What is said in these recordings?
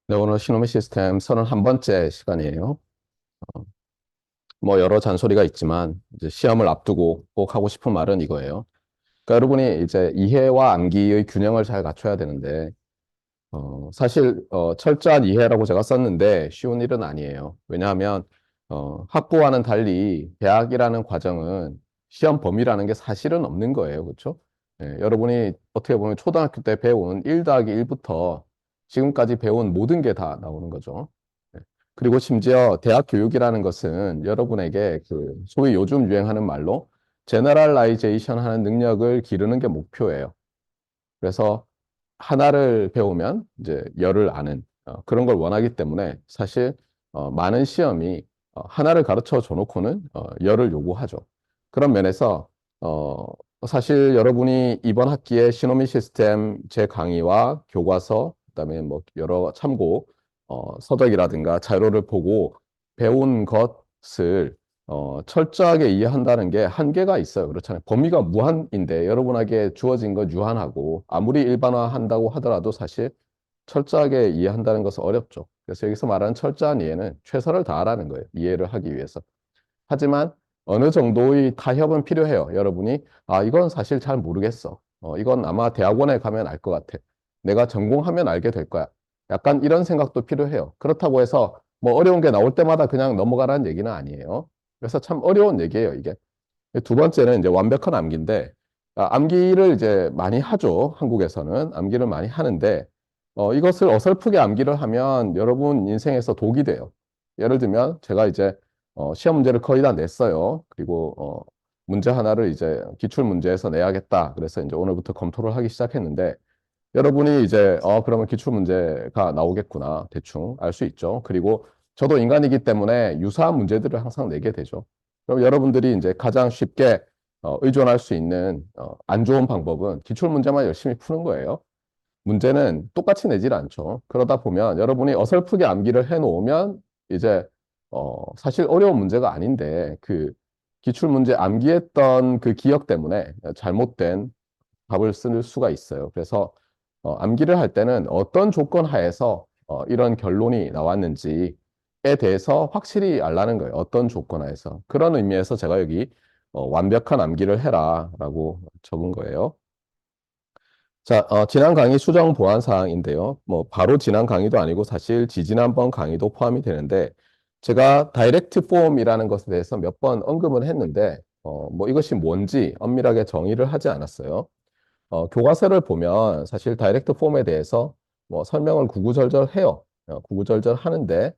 네, 오늘 시노미 시스템 31번째 시간이에요. 뭐 여러 잔소리가 있지만 이제 시험을 앞두고 꼭 하고 싶은 말은 이거예요. 그러니까 여러분이 이제 이해와 암기의 균형을 잘 갖춰야 되는데 사실 철저한 이해라고 제가 썼는데 쉬운 일은 아니에요. 왜냐하면 학부와는 달리 대학이라는 과정은 시험 범위라는 게 사실은 없는 거예요. 그렇죠? 예, 여러분이 어떻게 보면 초등학교 때 배운 1 더하기 1부터 지금까지 배운 모든 게 다 나오는 거죠. 예. 그리고 심지어 대학 교육이라는 것은 여러분에게 그 소위 요즘 유행하는 말로 제너럴라이제이션 하는 능력을 기르는 게 목표예요. 그래서 하나를 배우면 이제 열을 아는 그런 걸 원하기 때문에 사실 많은 시험이 하나를 가르쳐 줘놓고는 열을 요구하죠. 그런 면에서 어, 사실 여러분이 이번 학기에 시노미 시스템 제 강의와 교과서 그다음에 뭐 여러 참고 서적이라든가 자료를 보고 배운 것을 철저하게 이해한다는 게 한계가 있어요. 그렇잖아요. 범위가 무한인데 여러분에게 주어진 건 유한하고 아무리 일반화한다고 하더라도 사실 철저하게 이해한다는 것은 어렵죠. 그래서 여기서 말하는 철저한 이해는 최선을 다하라는 거예요. 이해를 하기 위해서. 하지만 어느 정도의 타협은 필요해요. 여러분이 이건 사실 잘 모르겠어. 이건 아마 대학원에 가면 알 것 같아. 내가 전공하면 알게 될 거야. 약간 이런 생각도 필요해요. 그렇다고 해서 뭐 어려운 게 나올 때마다 그냥 넘어가라는 얘기는 아니에요. 그래서 참 어려운 얘기예요, 이게. 두 번째는 이제 완벽한 암기인데, 암기를 이제 많이 하죠. 한국에서는 암기를 많이 하는데, 이것을 어설프게 암기를 하면 여러분 인생에서 독이 돼요. 예를 들면 제가 이제 시험 문제를 거의 다 냈어요. 그리고 문제 하나를 이제 기출 문제에서 내야겠다. 그래서 이제 오늘부터 검토를 하기 시작했는데, 여러분이 이제 그러면 기출 문제가 나오겠구나. 대충 알 수 있죠. 그리고 저도 인간이기 때문에 유사한 문제들을 항상 내게 되죠. 그럼 여러분들이 이제 가장 쉽게 의존할 수 있는 안 좋은 방법은 기출 문제만 열심히 푸는 거예요. 문제는 똑같이 내질 않죠. 그러다 보면 여러분이 어설프게 암기를 해놓으면 이제 사실 어려운 문제가 아닌데 그 기출 문제 암기했던 그 기억 때문에 잘못된 답을 쓸 수가 있어요. 그래서 암기를 할 때는 어떤 조건 하에서 이런 결론이 나왔는지에 대해서 확실히 알라는 거예요. 어떤 조건 하에서. 그런 의미에서 제가 여기 완벽한 암기를 해라라고 적은 거예요. 자, 지난 강의 수정 보완 사항인데요. 뭐 바로 지난 강의도 아니고 사실 지지난번 강의도 포함이 되는데 제가 다이렉트 폼이라는 것에 대해서 몇 번 언급을 했는데 뭐 이것이 뭔지 엄밀하게 정의를 하지 않았어요. 교과서를 보면 사실 다이렉트 폼에 대해서 뭐 설명을 구구절절 해요. 구구절절 하는데,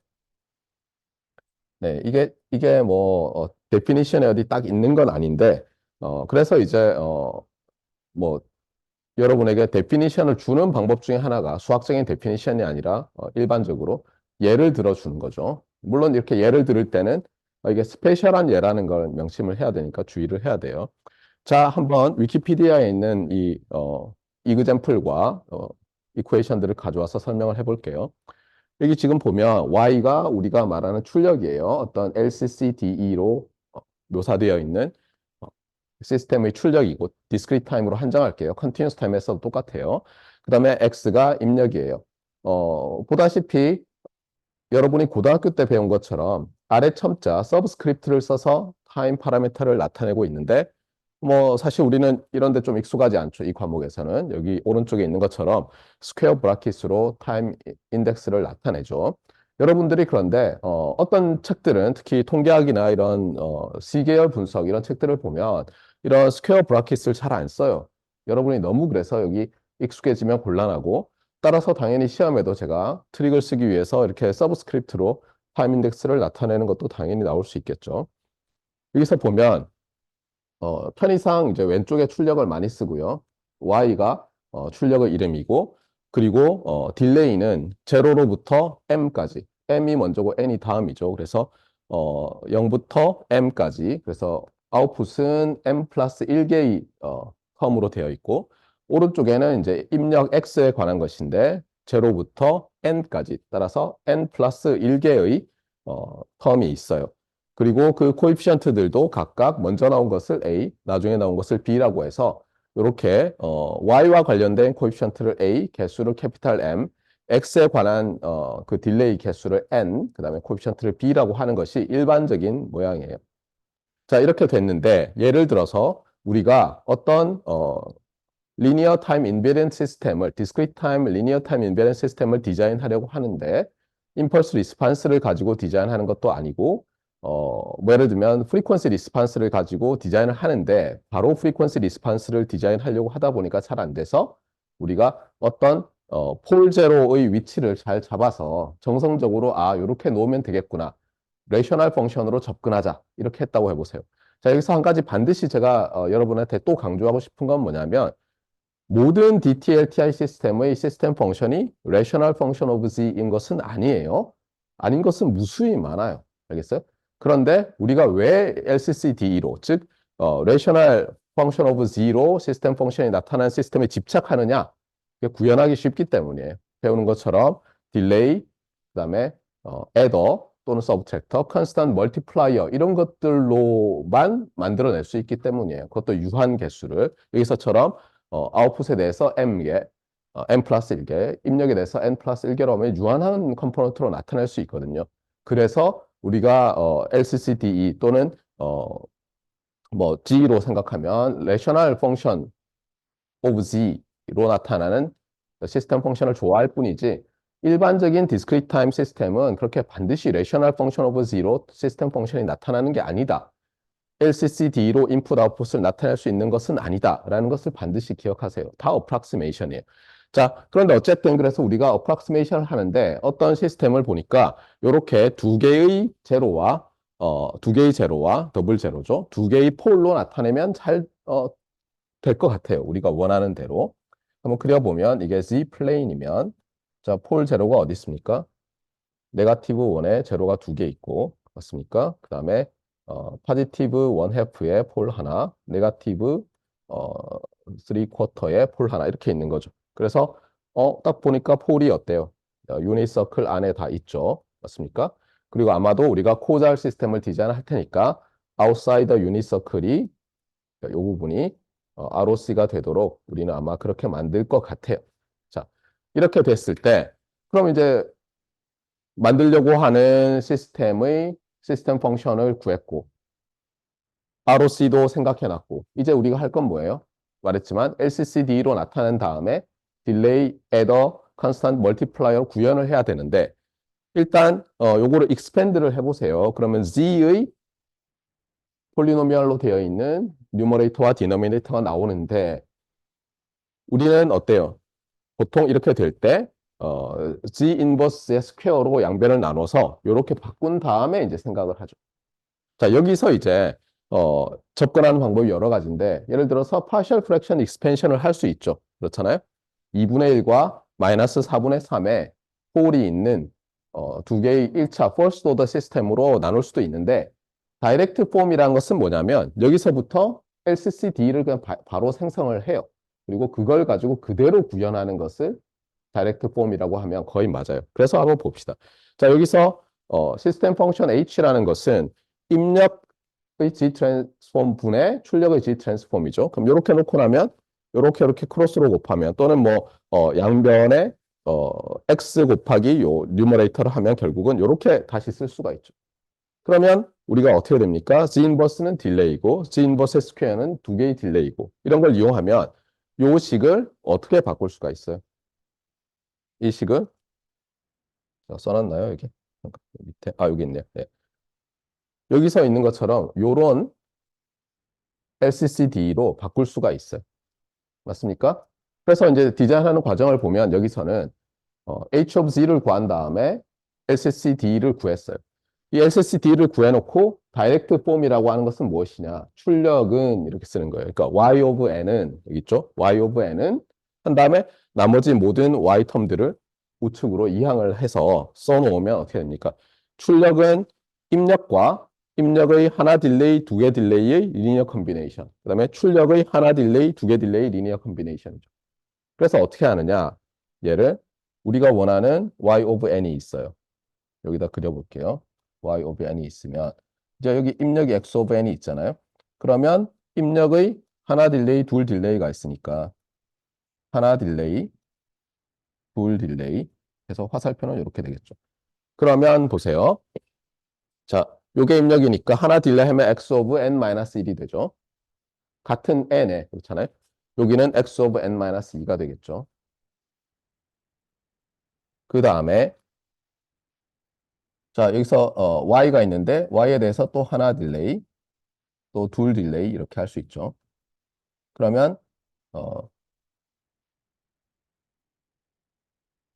네, 이게 뭐, 데피니션에 어디 딱 있는 건 아닌데, 그래서 이제, 뭐, 여러분에게 데피니션을 주는 방법 중에 하나가 수학적인 데피니션이 아니라, 일반적으로 예를 들어 주는 거죠. 물론 이렇게 예를 들을 때는 이게 스페셜한 예라는 걸 명심을 해야 되니까 주의를 해야 돼요. 자, 한번 위키피디아에 있는 이 이그젬플과 이퀘이션들을 가져와서 설명을 해볼게요. 여기 지금 보면 Y가 우리가 말하는 출력이에요. 어떤 LCCDE로 묘사되어 있는 어, 시스템의 출력이고 discrete time으로 한정할게요. continuous time에서도 똑같아요. 그 다음에 X가 입력이에요. 보다시피 여러분이 고등학교 때 배운 것처럼 아래 첨자 서브스크립트를 써서 타임 파라미터를 나타내고 있는데 뭐 사실 우리는 이런 데 좀 익숙하지 않죠. 이 과목에서는 여기 오른쪽에 있는 것처럼 스퀘어 브라켓으로 타임 인덱스를 나타내죠. 여러분들이 그런데 어떤 책들은 특히 통계학이나 이런 C계열 분석 이런 책들을 보면 이런 스퀘어 브라켓을 잘 안 써요. 여러분이 너무 그래서 여기 익숙해지면 곤란하고 따라서 당연히 시험에도 제가 트릭을 쓰기 위해서 이렇게 서브스크립트로 타임 인덱스를 나타내는 것도 당연히 나올 수 있겠죠. 여기서 보면 편의상 이제 왼쪽에 출력을 많이 쓰고요. Y가 출력의 이름이고 그리고 딜레이는 0로부터 M까지. M이 먼저고 N이 다음이죠. 그래서 0부터 M까지. 그래서 아웃풋은 M 플러스 1개의 텀으로 되어 있고 오른쪽에는 이제 입력 X에 관한 것인데 0부터 N까지. 따라서 N 플러스 1개의 텀이 있어요. 그리고 그 코에피션트들도 각각 먼저 나온 것을 A, 나중에 나온 것을 B라고 해서 이렇게 Y와 관련된 코에피션트를 A, 개수를 캐피탈 M, x에 관한 그 딜레이 개수를 n, 그 다음에 코에피션트를 b라고 하는 것이 일반적인 모양이에요. 자, 이렇게 됐는데 예를 들어서 우리가 어떤 리니어 타임 인베런스 시스템을 디스크리트 타임 리니어 타임 인베런스 시스템을 디자인하려고 하는데 임펄스 리스판스를 가지고 디자인하는 것도 아니고 뭐 예를 들면 프리퀀시 리스판스를 가지고 디자인을 하는데 바로 프리퀀시 리스판스를 디자인하려고 하다 보니까 잘 안 돼서 우리가 어떤 폴 제로의 위치를 잘 잡아서 정성적으로 아 이렇게 놓으면 되겠구나. 레이셔널 펑션으로 접근하자. 이렇게 했다고 해보세요. 자, 여기서 한 가지 반드시 제가 여러분한테 또 강조하고 싶은 건 뭐냐면 모든 DTLTI 시스템의 시스템 펑션이 rational function of z인 것은 아니에요. 아닌 것은 무수히 많아요. 알겠어요? 그런데 우리가 왜 LCCD로, 즉 rational function of z로 시스템 펑션이 나타나는 시스템에 집착하느냐? 그게 구현하기 쉽기 때문이에요. 배우는 것처럼 딜레이, 그다음에 adder 또는 subtractor, constant multiplier 이런 것들로만 만들어낼 수 있기 때문이에요. 그것도 유한 개수를 여기서처럼 아웃풋에 대해서 m개, n 플러스 1개, 입력에 대해서 n 플러스 1개로 하면 유한한 컴포넌트로 나타낼 수 있거든요. 그래서 우리가 LCCDE 또는 뭐 G로 생각하면 Rational Function of Z로 나타나는 시스템 펑션을 좋아할 뿐이지 일반적인 Discrete Time 시스템은 그렇게 반드시 Rational Function of Z로 시스템 펑션이 나타나는 게 아니다. LCCD로 인풋 아웃풋을 나타낼 수 있는 것은 아니다라는 것을 반드시 기억하세요. 다 어프락시메이션이에요. 자, 그런데 어쨌든 그래서 우리가 어프락시메이션을 하는데 어떤 시스템을 보니까 이렇게 두 개의 제로와 더블 제로죠. 두 개의 폴로 나타내면 잘 될 것 같아요. 우리가 원하는 대로. 한번 그려보면 이게 Z 플레인이면 자, 폴 제로가 어디 있습니까? 네가티브 1에 제로가 두 개 있고 맞습니까? 그 다음에 파지티브 1해프에 폴 하나, 네가티브 3쿼터에 폴 하나 이렇게 있는 거죠. 그래서 딱 보니까 폴이 어때요? 유니서클 안에 다 있죠. 맞습니까? 그리고 아마도 우리가 코잘 시스템을 디자인할 테니까 아웃사이더 유니서클이 이 부분이 ROC가 되도록 우리는 아마 그렇게 만들 것 같아요. 자, 이렇게 됐을 때 그럼 이제 만들려고 하는 시스템의 시스템 펑션을 구했고 ROC도 생각해놨고 이제 우리가 할 건 뭐예요? 말했지만 LCCD로 나타낸 다음에 딜레이, 애더, 컨스턴트 멀티플라이어 구현을 해야 되는데 일단 요거를 익스펜드를 해보세요. 그러면 Z의 폴리노미얼로 되어 있는 뉴머레이터와 디노미네이터가 나오는데 우리는 어때요? 보통 이렇게 될 때 G 인버스의 스퀘어로 양변을 나눠서 이렇게 바꾼 다음에 이제 생각을 하죠. 자, 여기서 이제 접근하는 방법이 여러 가지인데 예를 들어서 파셜 프랙션 익스펜션을 할 수 있죠. 그렇잖아요. 2분의 1과 마이너스 4분의 3에 홀이 있는 두 개의 1차 퍼스트 오더 시스템으로 나눌 수도 있는데 다이렉트 폼이라는 것은 뭐냐면 여기서부터 LCCD를 그냥 바로 생성을 해요. 그리고 그걸 가지고 그대로 구현하는 것을 다이렉트 폼이라고 하면 거의 맞아요. 그래서 한번 봅시다. 자, 여기서 시스템 펑션 H라는 것은 입력의 G 트랜스폼 분의 출력의 G 트랜스폼이죠. 그럼 이렇게 놓고 나면 이렇게 크로스로 곱하면 또는 뭐 양변에 X 곱하기 요 뉴머레이터를 하면 결국은 이렇게 다시 쓸 수가 있죠. 그러면 우리가 어떻게 됩니까? G 인버스는 딜레이고 G 인버스 스퀘어는 두 개의 딜레이고 이런 걸 이용하면 요 식을 어떻게 바꿀 수가 있어요? 이 식을 써놨나요? 여기? 밑에 여기 있네요. 네. 여기 서 있는 것처럼 요런 LCCD로 바꿀 수가 있어요. 맞습니까? 그래서 이제 디자인하는 과정을 보면 여기서는 H of Z를 구한 다음에 LCCD를 구했어요. 이 LCCD를 구해놓고 다이렉트 폼이라고 하는 것은 무엇이냐? 출력은 이렇게 쓰는 거예요. 그러니까 Y of N은 여기 있죠? Y of N은 한 다음에 나머지 모든 Y 텀들을 우측으로 이항을 해서 써놓으면 어떻게 됩니까? 출력은 입력의 하나 딜레이, 두 개 딜레이의 리니어 컨비네이션. 그 다음에 출력의 하나 딜레이, 두 개 딜레이 리니어 컨비네이션이죠. 그래서 어떻게 하느냐? 얘를 우리가 원하는 Y of N이 있어요. 여기다 그려볼게요. Y of N이 있으면 이제 여기 입력이 X of N이 있잖아요. 그러면 입력의 하나 딜레이, 둘 딜레이가 있으니까 하나 딜레이, 둘 딜레이 그래서 화살표는 이렇게 되겠죠. 그러면 보세요. 자, 요게 입력이니까 하나 딜레이하면 x 오브 n-1이 되죠. 같은 n에 그렇잖아요. 여기는 x 오브 n-2가 되겠죠. 그 다음에 자, 여기서 y가 있는데 y에 대해서 또 하나 딜레이, 또 둘 딜레이 이렇게 할 수 있죠. 그러면 어,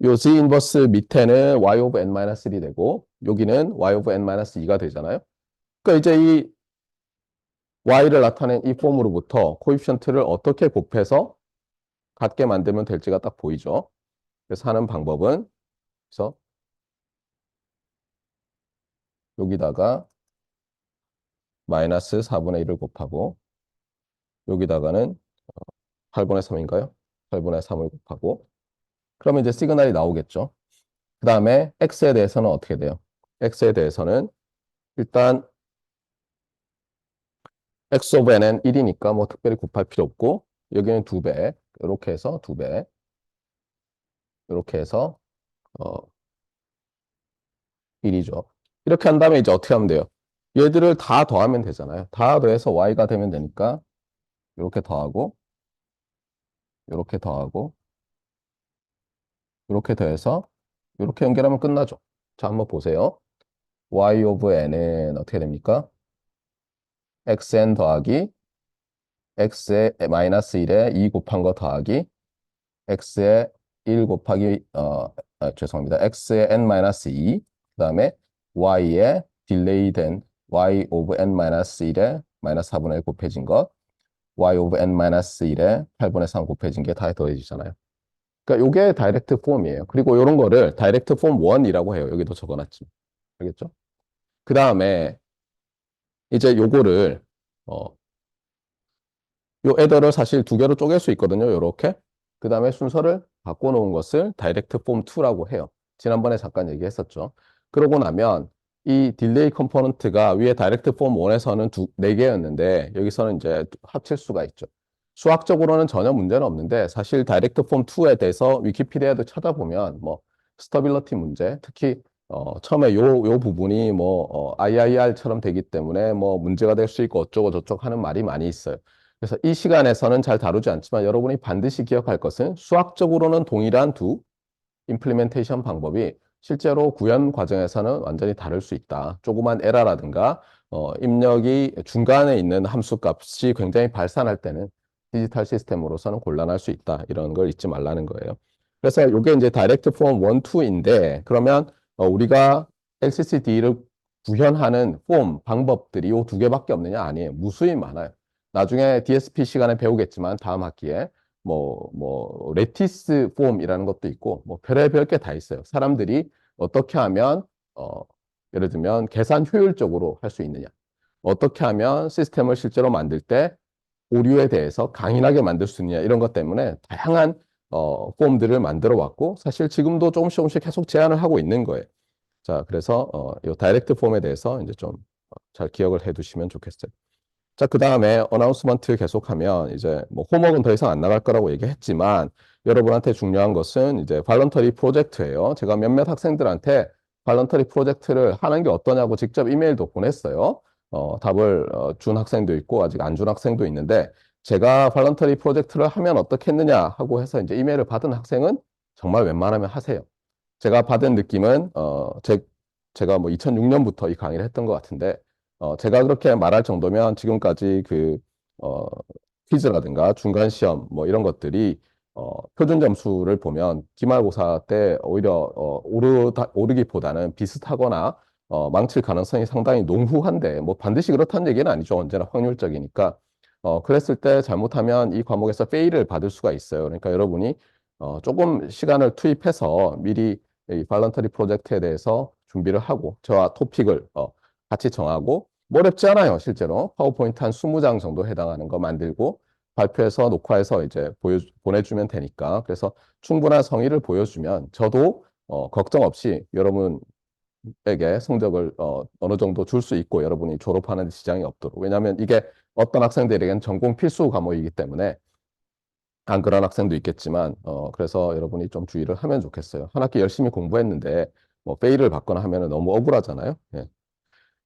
요 z 인버스 밑에는 y 오브 n-3 되고 여기는 y 오브 n-2가 되잖아요. 그러니까 이제 이 y를 나타낸 이 폼으로부터 코이피션트를 어떻게 곱해서 같게 만들면 될지가 딱 보이죠. 그래서 하는 방법은 그래서 여기다가 마이너스 4분의 1을 곱하고 여기다가는 8분의 3인가요? 8분의 3을 곱하고 그러면 이제 시그널이 나오겠죠. 그 다음에 x에 대해서는 어떻게 돼요? x에 대해서는 일단 x 오브 n은 1이니까 뭐 특별히 곱할 필요 없고 여기는 2배 이렇게 해서 2배 이렇게 해서 어, 1이죠. 이렇게 한 다음에 이제 어떻게 하면 돼요? 얘들을 다 더하면 되잖아요. 다 더해서 y가 되면 되니까 이렇게 더하고 이렇게 더하고 이렇게 더해서 이렇게 연결하면 끝나죠. 자, 한번 보세요. y 오브 n은 어떻게 됩니까? xn 더하기 x에 마이너스 1에 2 곱한 거 더하기 x에 1 곱하기 죄송합니다. x에 n-2 그다음에 y에 딜레이 된 y 오브 n-1에 마이너스 4분의 1 곱해진 것 y 오브 n-1에 8분의 3 곱해진 게 다 더해지잖아요. 그러니까 이게 다이렉트 폼이에요. 그리고 이런 거를 다이렉트 폼 1이라고 해요. 여기도 적어놨지. 알겠죠? 그 다음에 이제 요거를 요 애더를 사실 두 개로 쪼갤 수 있거든요. 요렇게. 그 다음에 순서를 바꿔놓은 것을 다이렉트 폼 2라고 해요. 지난번에 잠깐 얘기했었죠. 그러고 나면 이 딜레이 컴포넌트가 위에 다이렉트 폼 1에서는 네 개였는데 여기서는 이제 합칠 수가 있죠. 수학적으로는 전혀 문제는 없는데 사실 다이렉트 폼 2에 대해서 위키피디아도 찾아보면 뭐 스터빌러티 문제, 특히 처음에 요 부분이 뭐 IIR처럼 되기 때문에 뭐 문제가 될 수 있고 어쩌고 저쩌고 하는 말이 많이 있어요. 그래서 이 시간에서는 잘 다루지 않지만 여러분이 반드시 기억할 것은 수학적으로는 동일한 두 임플리멘테이션 방법이 실제로 구현 과정에서는 완전히 다를 수 있다. 조그만 에러라든가 입력이 중간에 있는 함수 값이 굉장히 발산할 때는 디지털 시스템으로서는 곤란할 수 있다. 이런 걸 잊지 말라는 거예요. 그래서 이게 이제 다이렉트 폼 1, 2인데 그러면 우리가 LCCD를 구현하는 폼 방법들이 이 두 개밖에 없느냐? 아니에요. 무수히 많아요. 나중에 DSP 시간에 배우겠지만 다음 학기에 레티스 폼이라는 것도 있고, 뭐, 별의별 게 다 있어요. 사람들이 어떻게 하면, 예를 들면, 계산 효율적으로 할 수 있느냐. 어떻게 하면 시스템을 실제로 만들 때 오류에 대해서 강인하게 만들 수 있느냐. 이런 것 때문에 다양한, 폼들을 만들어 왔고, 사실 지금도 조금씩 계속 제안을 하고 있는 거예요. 자, 그래서, 이 다이렉트 폼에 대해서 이제 좀 잘 기억을 해 두시면 좋겠어요. 자, 그 다음에 어나운스먼트 계속하면 이제 뭐 홈워크는 더 이상 안 나갈 거라고 얘기했지만 여러분한테 중요한 것은 이제 발런터리 프로젝트예요. 제가 몇몇 학생들한테 발런터리 프로젝트를 하는 게 어떠냐고 직접 이메일도 보냈어요. 답을 준 학생도 있고 아직 안 준 학생도 있는데 제가 발런터리 프로젝트를 하면 어떻겠느냐 하고 해서 이제 이메일을 받은 학생은 정말 웬만하면 하세요. 제가 받은 느낌은 제가 뭐 2006년부터 이 강의를 했던 것 같은데 제가 그렇게 말할 정도면 지금까지 어, 퀴즈라든가 중간 시험 뭐 이런 것들이 표준 점수를 보면 기말고사 때 오히려 오르기보다는 비슷하거나 망칠 가능성이 상당히 농후한데 뭐 반드시 그렇다는 얘기는 아니죠. 언제나 확률적이니까. 그랬을 때 잘못하면 이 과목에서 페일을 받을 수가 있어요. 그러니까 여러분이 조금 시간을 투입해서 미리 이 발런터리 프로젝트에 대해서 준비를 하고 저와 토픽을 같이 정하고 뭐 어렵지 않아요. 실제로 파워포인트 한 20장 정도 해당하는 거 만들고 발표해서 녹화해서 이제 보내주면 되니까 그래서 충분한 성의를 보여주면 저도 걱정 없이 여러분에게 성적을 어느 정도 줄 수 있고 여러분이 졸업하는 데 지장이 없도록 왜냐하면 이게 어떤 학생들에게는 전공 필수 과목이기 때문에 안 그런 학생도 있겠지만, 그래서 여러분이 좀 주의를 하면 좋겠어요. 한 학기 열심히 공부했는데, 뭐, 페일을 받거나 하면 너무 억울하잖아요. 예.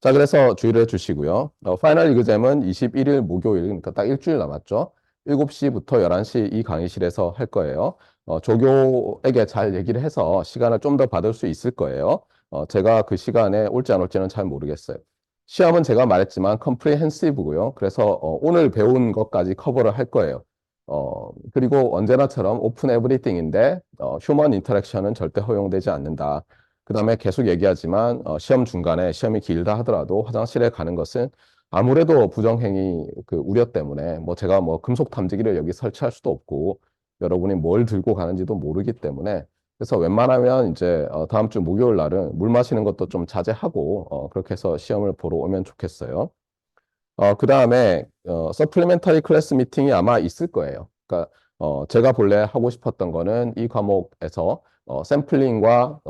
자, 그래서 주의를 해주시고요. 파이널 이그잼은 21일 목요일, 그러니까 딱 일주일 남았죠. 7시부터 11시 이 강의실에서 할 거예요. 조교에게 잘 얘기를 해서 시간을 좀 더 받을 수 있을 거예요. 제가 그 시간에 올지 안 올지는 잘 모르겠어요. 시험은 제가 말했지만 컴프리헨시브고요. 그래서 오늘 배운 것까지 커버를 할 거예요. 그리고 언제나처럼 오픈 에브리띵인데 휴먼 인터랙션은 절대 허용되지 않는다. 그 다음에 계속 얘기하지만 시험 중간에 시험이 길다 하더라도 화장실에 가는 것은 아무래도 부정행위 그 우려 때문에 뭐 제가 뭐 금속 탐지기를 여기 설치할 수도 없고 여러분이 뭘 들고 가는지도 모르기 때문에 그래서 웬만하면 이제 다음 주 목요일 날은 물 마시는 것도 좀 자제하고 그렇게 해서 시험을 보러 오면 좋겠어요. 그 다음에 서플리멘터리 클래스 미팅이 아마 있을 거예요. 그러니까 제가 본래 하고 싶었던 거는 이 과목에서 샘플링과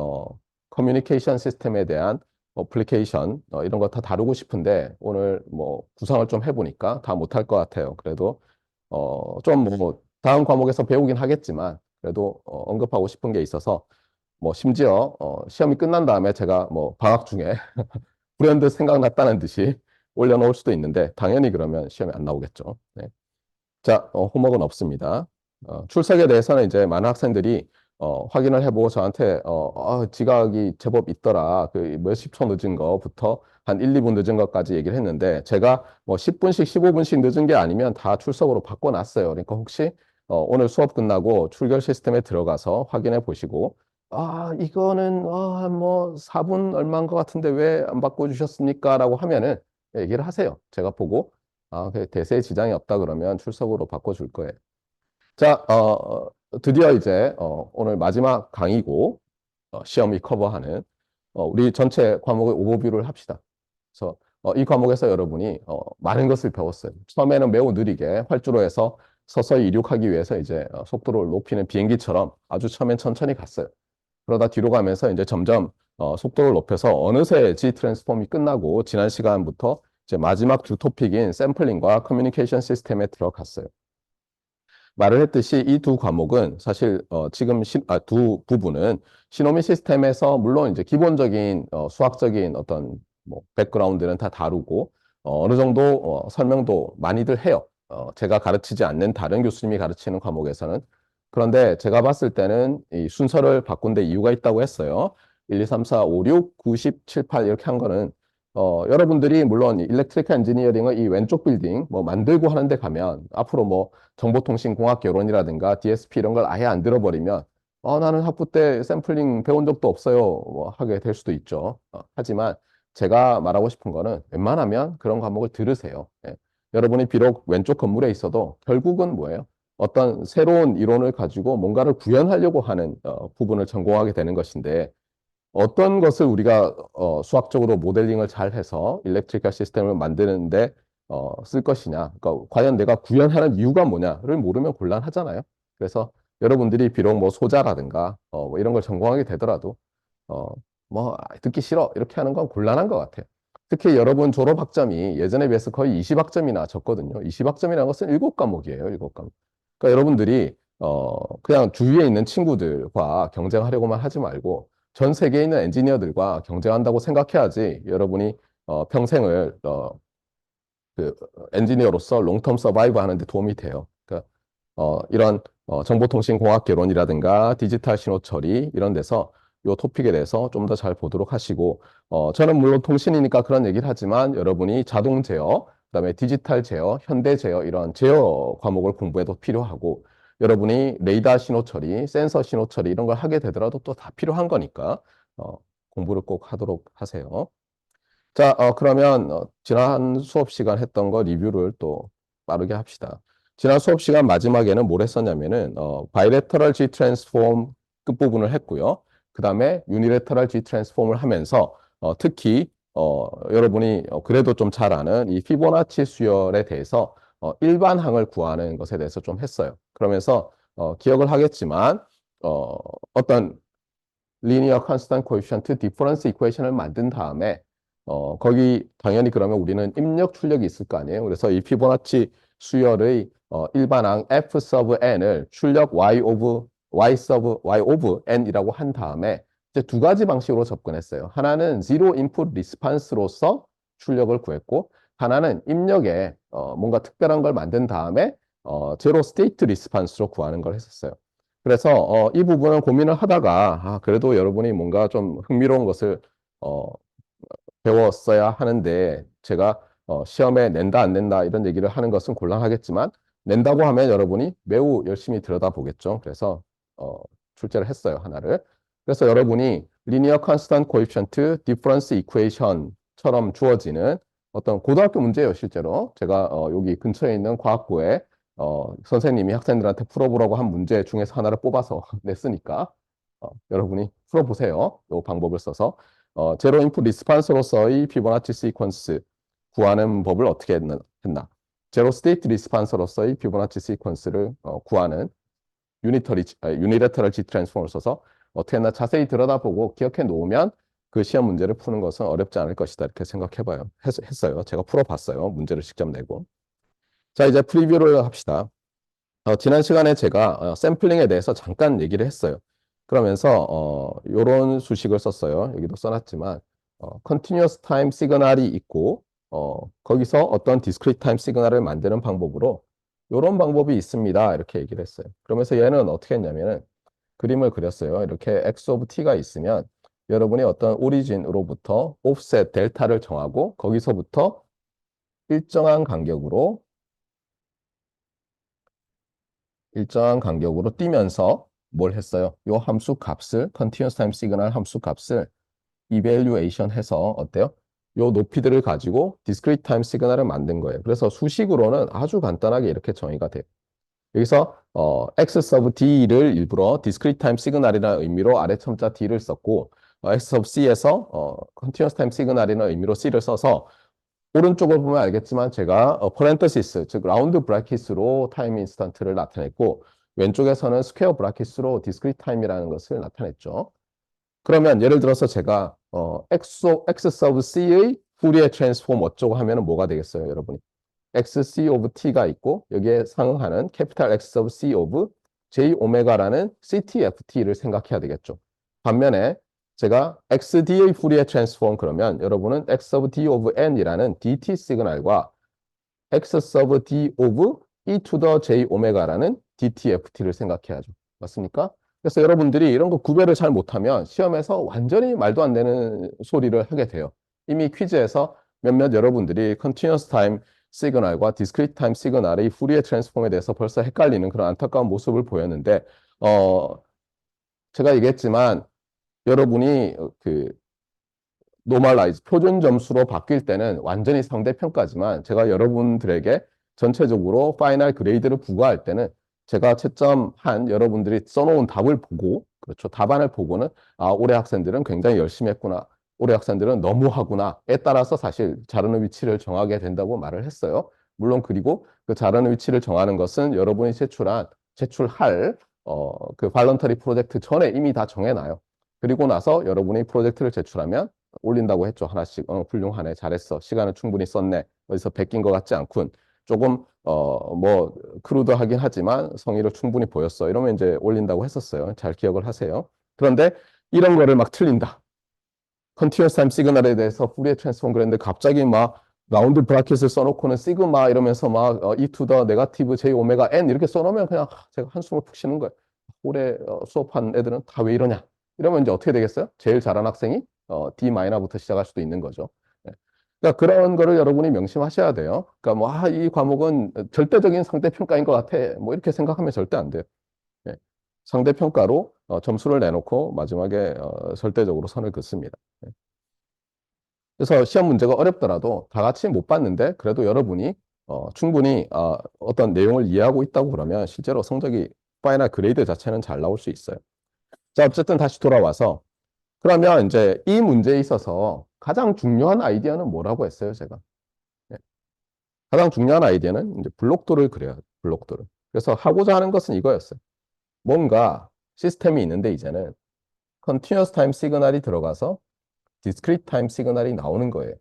커뮤니케이션 시스템에 대한 어플리케이션 이런 거 다 다루고 싶은데 오늘 뭐 구상을 좀 해보니까 다 못할 것 같아요. 그래도 좀 뭐 다음 과목에서 배우긴 하겠지만 그래도 언급하고 싶은 게 있어서 뭐 심지어 시험이 끝난 다음에 제가 뭐 방학 중에 불현듯 생각났다는 듯이 올려놓을 수도 있는데 당연히 그러면 시험에 안 나오겠죠. 네. 자, 홈워크는 없습니다. 출석에 대해서는 이제 많은 학생들이 확인을 해보고 저한테 지각이 제법 있더라. 그 몇십 초 늦은 거부터 한 1, 2분 늦은 것까지 얘기를 했는데 제가 뭐 10분씩 15분씩 늦은 게 아니면 다 출석으로 바꿔놨어요. 그러니까 혹시 오늘 수업 끝나고 출결 시스템에 들어가서 확인해 보시고 이거는 뭐 4분 얼마인 것 같은데 왜 안 바꿔주셨습니까? 라고 하면은 얘기를 하세요. 제가 보고 그 대세에 지장이 없다 그러면 출석으로 바꿔줄 거예요. 자, 드디어 이제 오늘 마지막 강의고 시험이 커버하는 우리 전체 과목의 오버뷰를 합시다. 그래서 이 과목에서 여러분이 많은 것을 배웠어요. 처음에는 매우 느리게 활주로 해서 서서히 이륙하기 위해서 이제 속도를 높이는 비행기처럼 아주 처음엔 천천히 갔어요. 그러다 뒤로 가면서 이제 점점 속도를 높여서 어느새 G 트랜스폼이 끝나고 지난 시간부터 이제 마지막 두 토픽인 샘플링과 커뮤니케이션 시스템에 들어갔어요. 말을 했듯이 이 두 과목은 사실 지금 두 부분은 시노미 시스템에서 물론 이제 기본적인 수학적인 어떤 뭐 백그라운드는 다 다루고 어느 정도 설명도 많이들 해요. 제가 가르치지 않는 다른 교수님이 가르치는 과목에서는. 그런데 제가 봤을 때는 이 순서를 바꾼 데 이유가 있다고 했어요. 1, 2, 3, 4, 5, 6, 9, 10, 7, 8 이렇게 한 거는 여러분들이 물론 일렉트리컬 엔지니어링의 이 왼쪽 빌딩 뭐 만들고 하는데 가면 앞으로 뭐 정보통신공학 개론이라든가 DSP 이런 걸 아예 안 들어버리면 나는 학부 때 샘플링 배운 적도 없어요. 뭐 하게 될 수도 있죠. 하지만 제가 말하고 싶은 거는 웬만하면 그런 과목을 들으세요. 예. 여러분이 비록 왼쪽 건물에 있어도 결국은 뭐예요? 어떤 새로운 이론을 가지고 뭔가를 구현하려고 하는 부분을 전공하게 되는 것인데 어떤 것을 우리가 수학적으로 모델링을 잘 해서 일렉트리컬 시스템을 만드는데 쓸 것이냐. 그러니까 과연 내가 구현하는 이유가 뭐냐를 모르면 곤란하잖아요. 그래서 여러분들이 비록 뭐 소자라든가 뭐 이런 걸 전공하게 되더라도 어, 뭐 듣기 싫어 이렇게 하는 건 곤란한 것 같아요. 특히 여러분 졸업 학점이 예전에 비해서 거의 20학점이나 적거든요. 20학점이라는 것은 7과목이에요. 7과목. 그러니까 여러분들이 그냥 주위에 있는 친구들과 경쟁하려고만 하지 말고 전 세계에 있는 엔지니어들과 경쟁한다고 생각해야지 여러분이 평생을 그 엔지니어로서 롱텀 서바이브 하는데 도움이 돼요. 그러니까 이런 정보통신공학 개론이라든가 디지털 신호 처리 이런 데서 이 토픽에 대해서 좀 더 잘 보도록 하시고 저는 물론 통신이니까 그런 얘기를 하지만 여러분이 자동 제어, 그다음에 디지털 제어, 현대 제어 이런 제어 과목을 공부해도 필요하고 여러분이 레이더 신호 처리, 센서 신호 처리 이런 걸 하게 되더라도 또 다 필요한 거니까 공부를 꼭 하도록 하세요. 자, 그러면 지난 수업 시간 했던 거 리뷰를 또 빠르게 합시다. 지난 수업 시간 마지막에는 뭘 했었냐면은 바이레터럴 G 트랜스폼 끝부분을 했고요. 그 다음에 유니레터럴 G 트랜스폼을 하면서 특히 여러분이 그래도 좀 잘 아는 이 피보나치 수열에 대해서 일반항을 구하는 것에 대해서 좀 했어요. 그러면서 기억을 하겠지만 어떤 리니어 컨스턴트 코에피션트 디퍼런스 이퀘이션을 만든 다음에 거기 당연히 그러면 우리는 입력 출력이 있을 거 아니에요. 그래서 이 피보나치 수열의 일반항 f sub n을 출력 y of n이라고 한 다음에 이제 두 가지 방식으로 접근했어요. 하나는 zero input response로서 출력을 구했고, 하나는 입력에 뭔가 특별한 걸 만든 다음에 제로 스테이트 리스판스로 구하는 걸 했었어요. 그래서 이 부분을 고민을 하다가 그래도 여러분이 뭔가 좀 흥미로운 것을 어, 배웠어야 하는데 제가 시험에 낸다 안 낸다 이런 얘기를 하는 것은 곤란하겠지만 낸다고 하면 여러분이 매우 열심히 들여다보겠죠. 그래서 출제를 했어요, 하나를. 그래서 여러분이 리니어 컨스턴트 코에피션트 디퍼런스 이퀘이션처럼 주어지는 어떤 고등학교 문제예요, 실제로. 제가 여기 근처에 있는 과학부에 선생님이 학생들한테 풀어보라고 한 문제 중에서 하나를 뽑아서 냈으니까 여러분이 풀어보세요. 이 방법을 써서. 제로 인풋 리스판서로서의 피보나치 시퀀스 구하는 법을 어떻게 했나. 제로 스테이트 리스판서로서의 피보나치 시퀀스를 구하는 유니레터럴 G 트랜스폼을 써서 어떻게 했나 자세히 들여다보고 기억해 놓으면 그 시험 문제를 푸는 것은 어렵지 않을 것이다. 이렇게 생각해봐요. 했어요. 제가 풀어봤어요. 문제를 직접 내고. 자, 이제 프리뷰를 합시다. 지난 시간에 제가 샘플링에 대해서 잠깐 얘기를 했어요. 그러면서 이런 수식을 썼어요. 여기도 써놨지만 continuous time 시그널이 있고 거기서 어떤 discrete time 시그널을 만드는 방법으로 이런 방법이 있습니다. 이렇게 얘기를 했어요. 그러면서 얘는 어떻게 했냐면 그림을 그렸어요. 이렇게 x of t가 있으면 여러분이 어떤 오리진으로부터 offset 델타를 정하고 거기서부터 일정한 간격으로 뛰면서 뭘 했어요? 요 함수 값을 continuous time signal 함수 값을 evaluation 해서 어때요? 요 높이들을 가지고 discrete time signal을 만든 거예요. 그래서 수식으로는 아주 간단하게 이렇게 정의가 돼요. 여기서 x sub d를 일부러 discrete time signal이라는 의미로 아래 첨자 d를 썼고 x sub c에서 continuous time signal이라는 의미로 c를 써서 오른쪽을 보면 알겠지만 제가 parenthesis, 즉 라운드 브래킷으로 타임 인스턴트를 나타냈고 왼쪽에서는 스퀘어 브래킷으로 discrete time이라는 것을 나타냈죠. 그러면 예를 들어서 제가 x sub c의 푸리에 트랜스폼 어쩌고 하면은 뭐가 되겠어요, 여러분이? xc of t가 있고 여기에 상응하는 캐피탈 x sub c of j 오메가라는 ctft를 생각해야 되겠죠. 반면에 제가 xd의 푸리에 트랜스폼 그러면 여러분은 x of d of n이라는 dt 시그널과 x sub d of e to the j 오메가라는 dtft를 생각해야죠. 맞습니까? 그래서 여러분들이 이런 거 구별을 잘 못하면 시험에서 완전히 말도 안 되는 소리를 하게 돼요. 이미 퀴즈에서 몇몇 여러분들이 continuous time 시그널과 discrete time 시그널의 푸리에 트랜스폼에 대해서 벌써 헷갈리는 그런 안타까운 모습을 보였는데 제가 얘기했지만 여러분이 그 노멀라이즈 표준 점수로 바뀔 때는 완전히 상대평가지만 제가 여러분들에게 전체적으로 파이널 그레이드를 부과할 때는 제가 채점한 여러분들이 써놓은 답을 보고 그렇죠. 답안을 보고는 올해 학생들은 굉장히 열심히 했구나. 올해 학생들은 너무하구나에 따라서 사실 자르는 위치를 정하게 된다고 말을 했어요. 물론 그리고 그 자르는 위치를 정하는 것은 여러분이 제출할 그 발런터리 프로젝트 전에 이미 다 정해놔요. 그리고 나서 여러분이 프로젝트를 제출하면 올린다고 했죠. 하나씩. 훌륭하네. 잘했어. 시간을 충분히 썼네. 어디서 베낀 것 같지 않군. 조금 뭐 크루드하긴 하지만 성의를 충분히 보였어. 이러면 이제 올린다고 했었어요. 잘 기억을 하세요. 그런데 이런 거를 막 틀린다. 컨티뉴어스 타임 시그널에 대해서 푸리에 트랜스폼 그랬는데 갑자기 막 라운드 브라켓을 써놓고는 시그마 이러면서 막 e to the 네거티브 j 오메가 n 이렇게 써놓으면 그냥 제가 한숨을 푹 쉬는 거예요. 올해 수업한 애들은 다 왜 이러냐? 이러면 이제 어떻게 되겠어요? 제일 잘한 학생이 D 마이너부터 시작할 수도 있는 거죠. 네. 그러니까 그런 거를 여러분이 명심하셔야 돼요. 그러니까 뭐, 이 과목은 절대적인 상대평가인 것 같아. 뭐 이렇게 생각하면 절대 안 돼요. 네. 상대평가로 점수를 내놓고 마지막에 절대적으로 선을 긋습니다. 네. 그래서 시험 문제가 어렵더라도 다 같이 못 봤는데 그래도 여러분이 충분히 어떤 내용을 이해하고 있다고 그러면 실제로 성적이 파이널 그레이드 자체는 잘 나올 수 있어요. 자, 어쨌든 다시 돌아와서 그러면 이제 이 문제에 있어서 가장 중요한 아이디어는 뭐라고 했어요, 제가? 네. 가장 중요한 아이디어는 이제 블록도를 그려요, 블록도를. 그래서 하고자 하는 것은 이거였어요. 뭔가 시스템이 있는데 이제는 continuous time 시그널이 들어가서 discrete time 시그널이 나오는 거예요.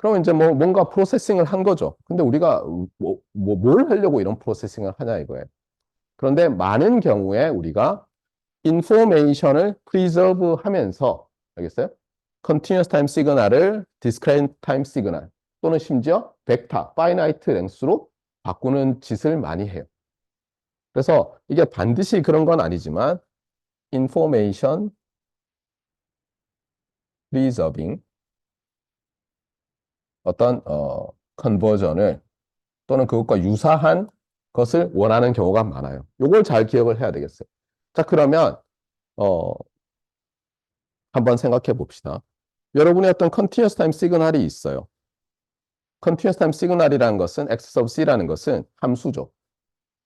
그럼 이제 뭐 뭔가 프로세싱을 한 거죠. 근데 우리가 뭘 하려고 이런 프로세싱을 하냐 이거예요. 그런데 많은 경우에 우리가 인포메이션을 프리저브 하면서, 알겠어요? 컨티뉴어스 타임 시그널을 디스크리트 타임 시그널 또는 심지어 벡터, 파이나이트 랭스로 바꾸는 짓을 많이 해요. 그래서 이게 반드시 그런 건 아니지만 인포메이션 프리저빙 어떤 컨버전을 또는 그것과 유사한 것을 원하는 경우가 많아요. 이걸 잘 기억을 해야 되겠어요. 자, 그러면 어, 한번 생각해 봅시다. 여러분의 어떤 컨티뉴어스 타임 시그널이 있어요. 컨티뉴어스 타임 시그널이라는 것은 x of c라는 것은 함수죠.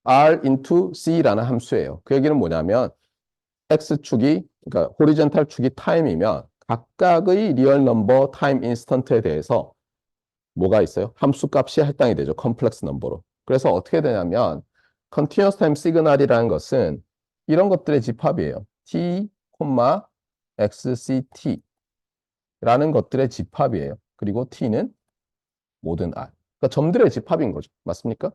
r into c라는 함수예요. 그 얘기는 뭐냐면 x축이 그러니까 호리젠탈 축이 타임이면 각각의 리얼 넘버 타임 인스턴트에 대해서 뭐가 있어요? 함수 값이 할당이 되죠. 컴플렉스 넘버로. 그래서 어떻게 되냐면 컨티뉴어스 타임 시그널이라는 것은 이런 것들의 집합이에요. t, xct 라는 것들의 집합이에요. 그리고 t는 모든 r. 그러니까 점들의 집합인 거죠. 맞습니까?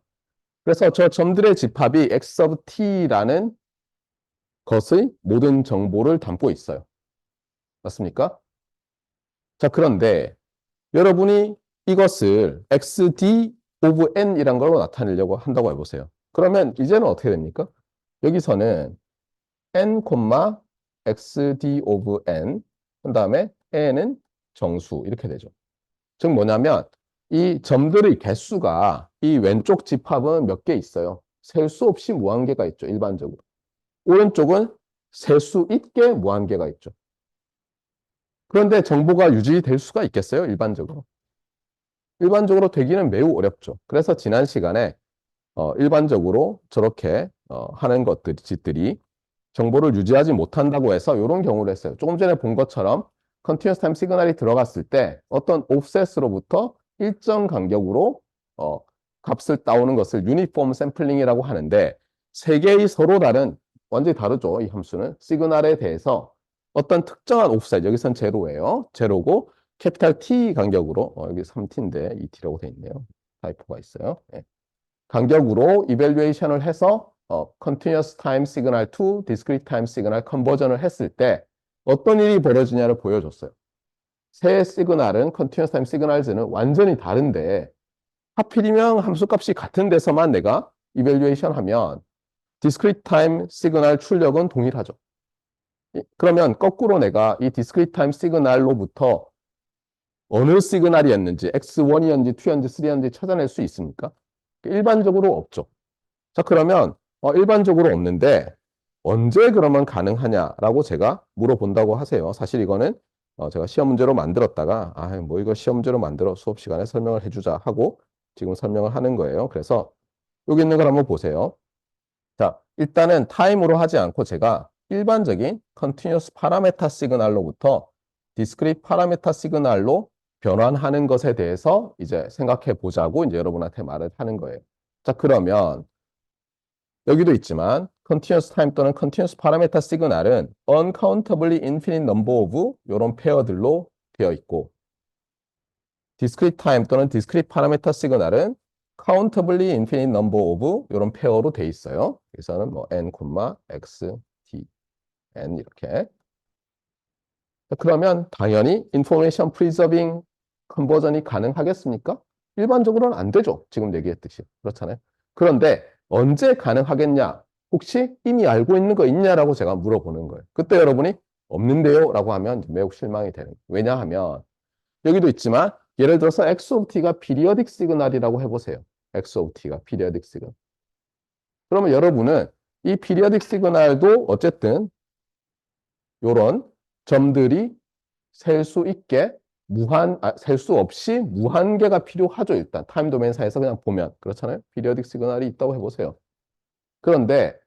그래서 저 점들의 집합이 x of t라는 것의 모든 정보를 담고 있어요. 맞습니까? 자, 그런데 여러분이 이것을 xd of n이란 걸로 나타내려고 한다고 해보세요. 그러면 이제는 어떻게 됩니까? 여기서는 n, xd of n, 그 다음에 n은 정수 이렇게 되죠. 즉 뭐냐면 이 점들의 개수가 이 왼쪽 집합은 몇 개 있어요. 셀 수 없이 무한개가 있죠. 일반적으로. 오른쪽은 셀 수 있게 무한개가 있죠. 그런데 정보가 유지될 수가 있겠어요? 일반적으로. 일반적으로 되기는 매우 어렵죠. 그래서 지난 시간에 일반적으로 저렇게 하는 짓들이 정보를 유지하지 못한다고 해서 이런 경우를 했어요. 조금 전에 본 것처럼 컨티뉴어스 타임 시그널이 들어갔을 때 어떤 옵셋으로부터 일정 간격으로 어, 값을 따오는 것을 유니폼 샘플링이라고 하는데 세 개의 서로 다른 완전히 다르죠. 이 함수는 시그널에 대해서 어떤 특정한 옵셋 여기선 제로예요. 제로고 캐피탈 T 간격으로 여기 3T인데 2T라고 돼 있네요. 타이포가 있어요. 네. 간격으로 이벨루에이션을 해서 continuous time signal to discrete time signal 컨버전을 했을 때 어떤 일이 벌어지냐를 보여줬어요. 새 시그널은 continuous time signals는 완전히 다른데 하필이면 함수값이 같은 데서만 내가 이벨루에이션 하면 discrete time signal 출력은 동일하죠. 그러면 거꾸로 내가 이 discrete time signal로부터 어느 시그널이었는지 X1이었는지 2였는지 3였는지 찾아낼 수 있습니까? 일반적으로 없죠. 자, 그러면 일반적으로 없는데 언제 그러면 가능하냐라고 제가 물어본다고 하세요. 사실 이거는 제가 시험 문제로 만들었다가 뭐 이거 시험 문제로 만들어 수업 시간에 설명을 해주자 하고 지금 설명을 하는 거예요. 그래서 여기 있는 걸 한번 보세요. 자, 일단은 타임으로 하지 않고 제가 일반적인 continuous 파라메타 시그널로부터 discrete 파라메타 시그널로 변환하는 것에 대해서 이제 생각해 보자고 이제 여러분한테 말을 하는 거예요. 자, 그러면 여기도 있지만 continuous time 또는 continuous parameter 시그널은 uncountably infinite number of 이런 페어들로 되어 있고 discrete time 또는 discrete parameter 시그널은 countably infinite number of 이런 페어로 되어 있어요. 그래서는 뭐 n, x, t, n 이렇게. 그러면 당연히 information preserving 컨버전이 가능하겠습니까? 일반적으로는 안 되죠. 지금 얘기했듯이. 그렇잖아요. 그런데 언제 가능하겠냐? 혹시 이미 알고 있는 거 있냐라고 제가 물어보는 거예요. 그때 여러분이 없는데요? 라고 하면 매우 실망이 되는 거예요. 왜냐하면 여기도 있지만 예를 들어서 x of t가 periodic signal이라고 해보세요. x of t가 periodic signal. 그러면 여러분은 이 periodic signal도 어쨌든 이런 점들이 셀 수 있게 셀 수 없이 무한계가 필요하죠. 일단 타임 도메인사에서 그냥 보면 그렇잖아요. 피리어딕 시그널이 있다고 해보세요. 그런데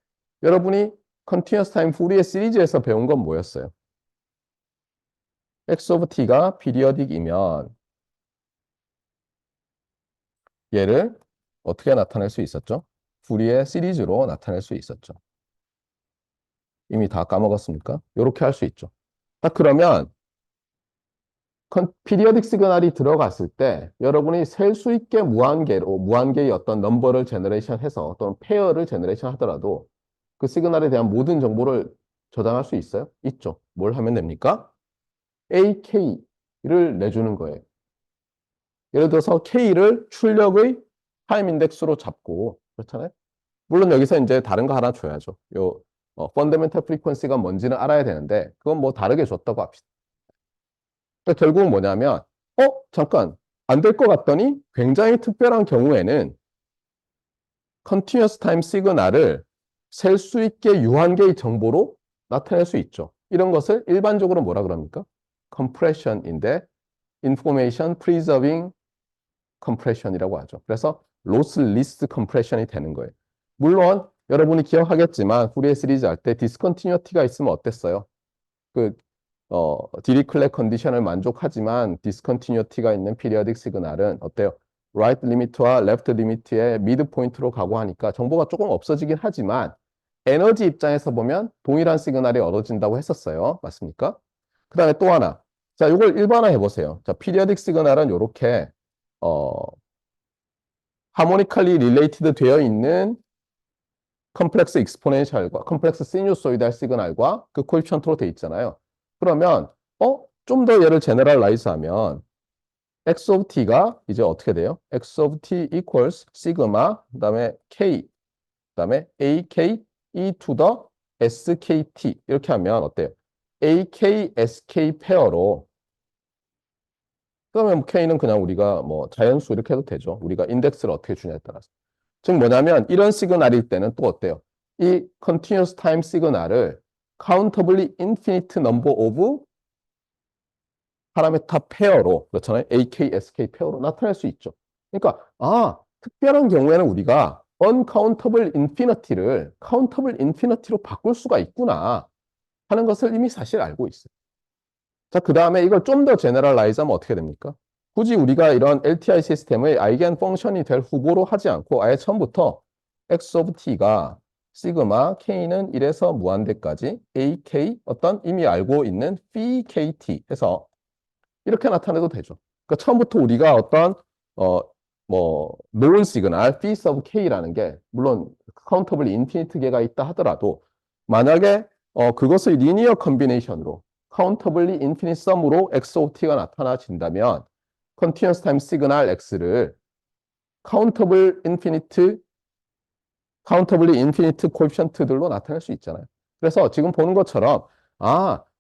여러분이 컨티뉴어스 타임 푸리에 시리즈에서 배운 건 뭐였어요? x of t가 피리어딕이면 얘를 어떻게 나타낼 수 있었죠? 푸리에 시리즈로 나타낼 수 있었죠. 이미 다 까먹었습니까? 이렇게 할 수 있죠. 딱 그러면 피리어딕 시그널이 들어갔을 때 여러분이 셀 수 있게 무한계의 어떤 넘버를 제너레이션 해서 또는 페어를 제너레이션 하더라도 그 시그널에 대한 모든 정보를 저장할 수 있어요? 있죠. 뭘 하면 됩니까? AK를 내주는 거예요. 예를 들어서 K를 출력의 타임 인덱스로 잡고 그렇잖아요. 물론 여기서 이제 다른 거 하나 줘야죠. 요 펀더멘탈 프리퀀시가 뭔지는 알아야 되는데 그건 뭐 다르게 줬다고 합시다. 그러니까 결국은 뭐냐면 잠깐 안 될 것 같더니 굉장히 특별한 경우에는 컨티뉴어스 타임 시그널을 셀 수 있게 유한계의 정보로 나타낼 수 있죠. 이런 것을 일반적으로 뭐라 그럽니까? 컴프레션인데 information preserving compression이라고 하죠. 그래서 lossless compression이 되는 거예요. 물론 여러분이 기억하겠지만 후리에 시리즈 할 때 디스컨티뉴티가 있으면 어땠어요? 그 디리클레 컨디션을 만족하지만 디스컨티뉴티가 있는 피리어딕 시그널은 어때요? right limit와 left limit의 미드 포인트로 가고 하니까 정보가 조금 없어지긴 하지만 에너지 입장에서 보면 동일한 시그널이 얻어진다고 했었어요. 맞습니까? 그 다음에 또 하나. 자, 이걸 일반화해 보세요. 자, 피리어딕 시그널은 이렇게 하모니컬리 릴레이티드 되어 있는 컴플렉스 익스포넨셜과 컴플렉스 시누소이달 시그널과 그 코에피션트로 되어 있잖아요. 그러면 좀 더 얘를 제너럴라이즈 하면 x of t가 이제 어떻게 돼요? x of t equals 시그마 그다음에 k 그다음에 ak e to the skt 이렇게 하면 어때요? ak sk 페어로 그러면 k는 그냥 우리가 뭐 자연수 이렇게 해도 되죠. 우리가 인덱스를 어떻게 주냐에 따라서. 즉 뭐냐면 이런 시그널일 때는 또 어때요? 이 continuous time 시그널을 countably infinite number of 파라메타 페어로 그렇잖아요. AK, SK 페어로 나타낼 수 있죠. 그러니까 특별한 경우에는 우리가 uncountable infinity를 countable infinity로 바꿀 수가 있구나 하는 것을 이미 사실 알고 있어요. 자, 그 다음에 이걸 좀 더 제너럴라이즈 하면 어떻게 됩니까? 굳이 우리가 이런 LTI 시스템의 아이겐 펑션이 될 후보로 하지 않고 아예 처음부터 x of t가 시그마 k는 1에서 무한대까지 ak 어떤 이미 알고 있는 phi kt 해서 이렇게 나타내도 되죠. 그러니까 처음부터 우리가 어떤 known 시그널 phi sub k라는 게 물론 카운터블 인피니트 계가 있다 하더라도 만약에 그것의 리니어 컨비네이션으로 카운터블리 인피니트 썸으로 XOT가 나타나진다면 컨티뉴어스 타임 시그널 X를 카운터블리 인피니트 코에피션트들로 나타낼 수 있잖아요. 그래서 지금 보는 것처럼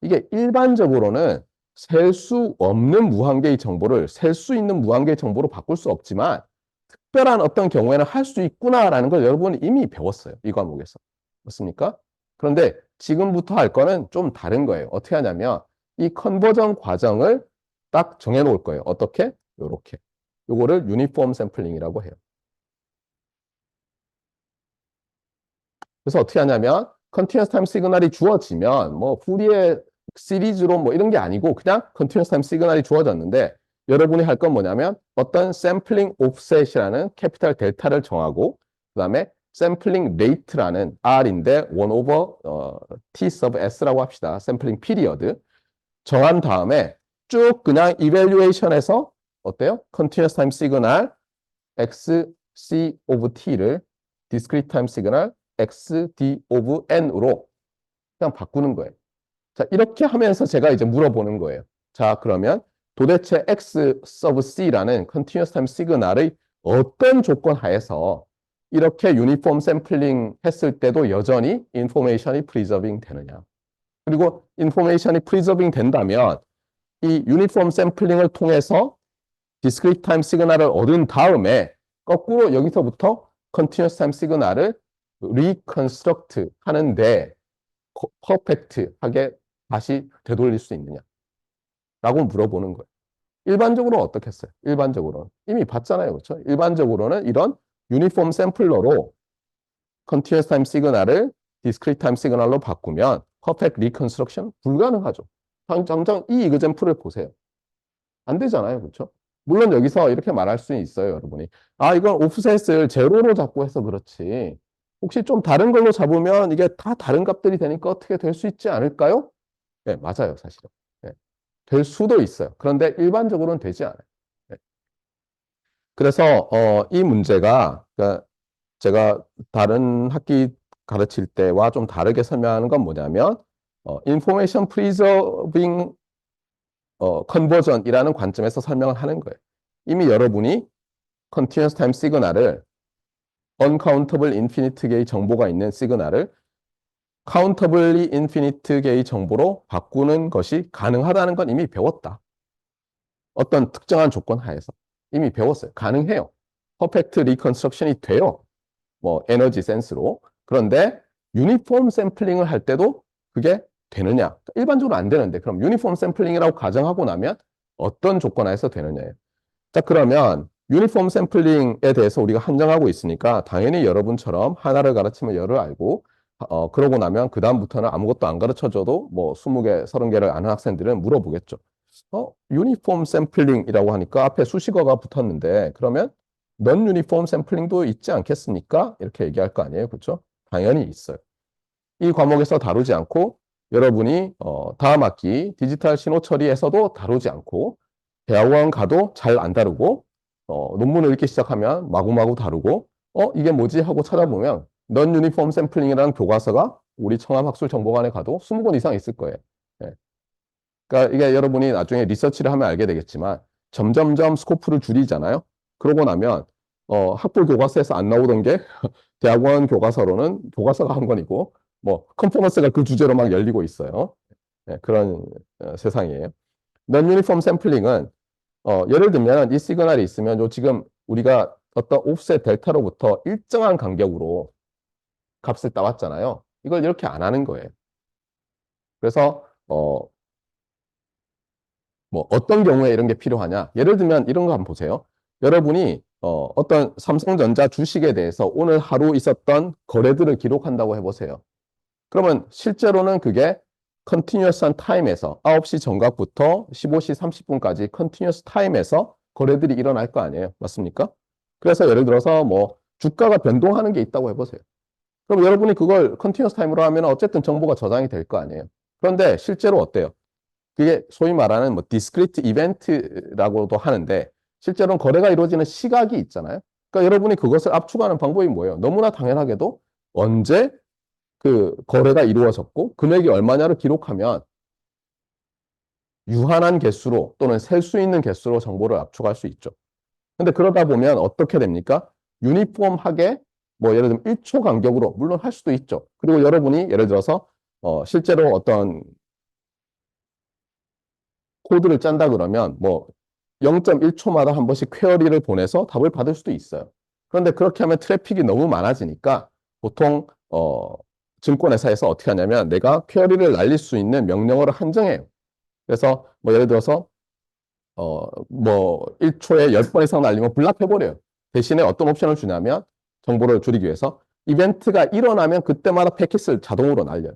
이게 일반적으로는 셀 수 없는 무한계의 정보를 셀 수 있는 무한계의 정보로 바꿀 수 없지만 특별한 어떤 경우에는 할 수 있구나라는 걸 여러분이 이미 배웠어요. 이 과목에서. 맞습니까? 그런데 지금부터 할 거는 좀 다른 거예요. 어떻게 하냐면 이 컨버전 과정을 딱 정해 놓을 거예요. 어떻게? 요렇게. 요거를 유니폼 샘플링이라고 해요. 그래서 어떻게 하냐면 컨티뉴어스 타임 시그널이 주어지면 뭐 푸리에 시리즈로 뭐 이런 게 아니고 그냥 컨티뉴어스 타임 시그널이 주어졌는데 여러분이 할 건 뭐냐면 어떤 샘플링 옵셋이라는 캐피탈 델타를 정하고 그다음에 샘플링 레이트라는 R인데 1 over T sub S라고 합시다. 샘플링 피리어드 정한 다음에 쭉 그냥 이밸류에이션에서 어때요? 컨티뉴어스 타임 시그널 XC of T를 디스크리트 타임 시그널 XD of N으로 그냥 바꾸는 거예요. 자, 이렇게 하면서 제가 이제 물어보는 거예요. 자, 그러면 도대체 X sub C라는 컨티뉴어스 타임 시그널의 어떤 조건 하에서 이렇게 유니폼 샘플링 했을 때도 여전히 인포메이션이 프리저빙 되느냐. 그리고 인포메이션이 프리저빙 된다면 이 유니폼 샘플링을 통해서 디스크리트 타임 시그널을 얻은 다음에 거꾸로 여기서부터 컨티뉴어스 타임 시그널을 리컨스트럭트 하는데 퍼펙트하게 다시 되돌릴 수 있느냐 라고 물어보는 거예요. 일반적으로는 어떻겠어요? 일반적으로는 이미 봤잖아요. 그렇죠? 일반적으로는 이런 유니폼 샘플러로 컨티뉴어스 타임 시그널을 디스크리트 타임 시그널로 바꾸면 퍼펙트 리컨스트럭션 불가능하죠. 당장 이 이그젠플을 보세요. 안 되잖아요. 그렇죠? 물론 여기서 이렇게 말할 수 있어요. 여러분이. 이건 오프셋을 제로로 잡고 해서 그렇지. 혹시 좀 다른 걸로 잡으면 이게 다 다른 값들이 되니까 어떻게 될 수 있지 않을까요? 네, 맞아요. 사실은. 네. 될 수도 있어요. 그런데 일반적으로는 되지 않아요. 네. 그래서 이 문제가 그러니까 제가 다른 학기 가르칠 때와 좀 다르게 설명하는 건 뭐냐면 information preserving conversion이라는 관점에서 설명을 하는 거예요. 이미 여러분이 continuous time 시그널을 uncountable infinite 개의 정보가 있는 시그널을 countably infinite 개의 정보로 바꾸는 것이 가능하다는 건 이미 배웠다. 어떤 특정한 조건 하에서 이미 배웠어요. 가능해요. 퍼펙트 리컨스트럭션이 돼요. 뭐 에너지 센스로. 그런데 유니폼 샘플링을 할 때도 그게 되느냐? 일반적으로 안 되는데 그럼 유니폼 샘플링이라고 가정하고 나면 어떤 조건 하에서 되느냐예요. 자, 그러면 유니폼 샘플링에 대해서 우리가 한정하고 있으니까 당연히 여러분처럼 하나를 가르치면 열을 알고 그러고 나면 그 다음부터는 아무것도 안 가르쳐줘도 뭐 20개, 30개를 아는 학생들은 물어보겠죠. 유니폼 샘플링이라고 하니까 앞에 수식어가 붙었는데 그러면 넌 유니폼 샘플링도 있지 않겠습니까? 이렇게 얘기할 거 아니에요. 그렇죠? 당연히 있어요. 이 과목에서 다루지 않고 여러분이 다음 학기 디지털 신호 처리에서도 다루지 않고 대학원 가도 잘 안 다루고 논문을 읽기 시작하면 마구마구 다루고 이게 뭐지 하고 찾아보면 넌 유니폼 샘플링이라는 교과서가 우리 청암학술정보관에 가도 20권 이상 있을 거예요. 예. 그러니까 이게 여러분이 나중에 리서치를 하면 알게 되겠지만 점점점 스코프를 줄이잖아요. 그러고 나면 학부 교과서에서 안 나오던 게 대학원 교과서로는 교과서가 한 권이고 뭐 컨퍼런스가 그 주제로 막 열리고 있어요. 네, 그런 세상이에요. 넌 유니폼 샘플링은 예를 들면 이 시그널이 있으면 요 지금 우리가 어떤 옵셋 델타로부터 일정한 간격으로 값을 따왔잖아요. 이걸 이렇게 안 하는 거예요. 그래서 뭐 어떤 경우에 이런 게 필요하냐? 예를 들면 이런 거 한번 보세요. 여러분이 어떤 삼성전자 주식에 대해서 오늘 하루 있었던 거래들을 기록한다고 해보세요. 그러면 실제로는 그게 컨티뉴어스한 타임에서 9시 정각부터 15시 30분까지 컨티뉴어스 타임에서 거래들이 일어날 거 아니에요. 맞습니까? 그래서 예를 들어서 뭐 주가가 변동하는 게 있다고 해보세요. 그럼 여러분이 그걸 컨티뉴어스 타임으로 하면 어쨌든 정보가 저장이 될 거 아니에요. 그런데 실제로 어때요? 그게 소위 말하는 뭐 디스크리트 이벤트라고도 하는데 실제로는 거래가 이루어지는 시각이 있잖아요. 그러니까 여러분이 그것을 압축하는 방법이 뭐예요? 너무나 당연하게도 언제 그 거래가 이루어졌고 금액이 얼마냐를 기록하면 유한한 개수로 또는 셀 수 있는 개수로 정보를 압축할 수 있죠. 근데 그러다 보면 어떻게 됩니까? 유니폼하게 뭐 예를 들면 1초 간격으로 물론 할 수도 있죠. 그리고 여러분이 예를 들어서 실제로 어떤 코드를 짠다 그러면 뭐 0.1초마다 한 번씩 퀘어리를 보내서 답을 받을 수도 있어요. 그런데 그렇게 하면 트래픽이 너무 많아지니까 보통 증권회사에서 어떻게 하냐면 내가 퀘어리를 날릴 수 있는 명령어를 한정해요. 그래서 뭐 예를 들어서 뭐 1초에 10번 이상 날리면 블락해버려요. 대신에 어떤 옵션을 주냐면 정보를 줄이기 위해서 이벤트가 일어나면 그때마다 패킷을 자동으로 날려요.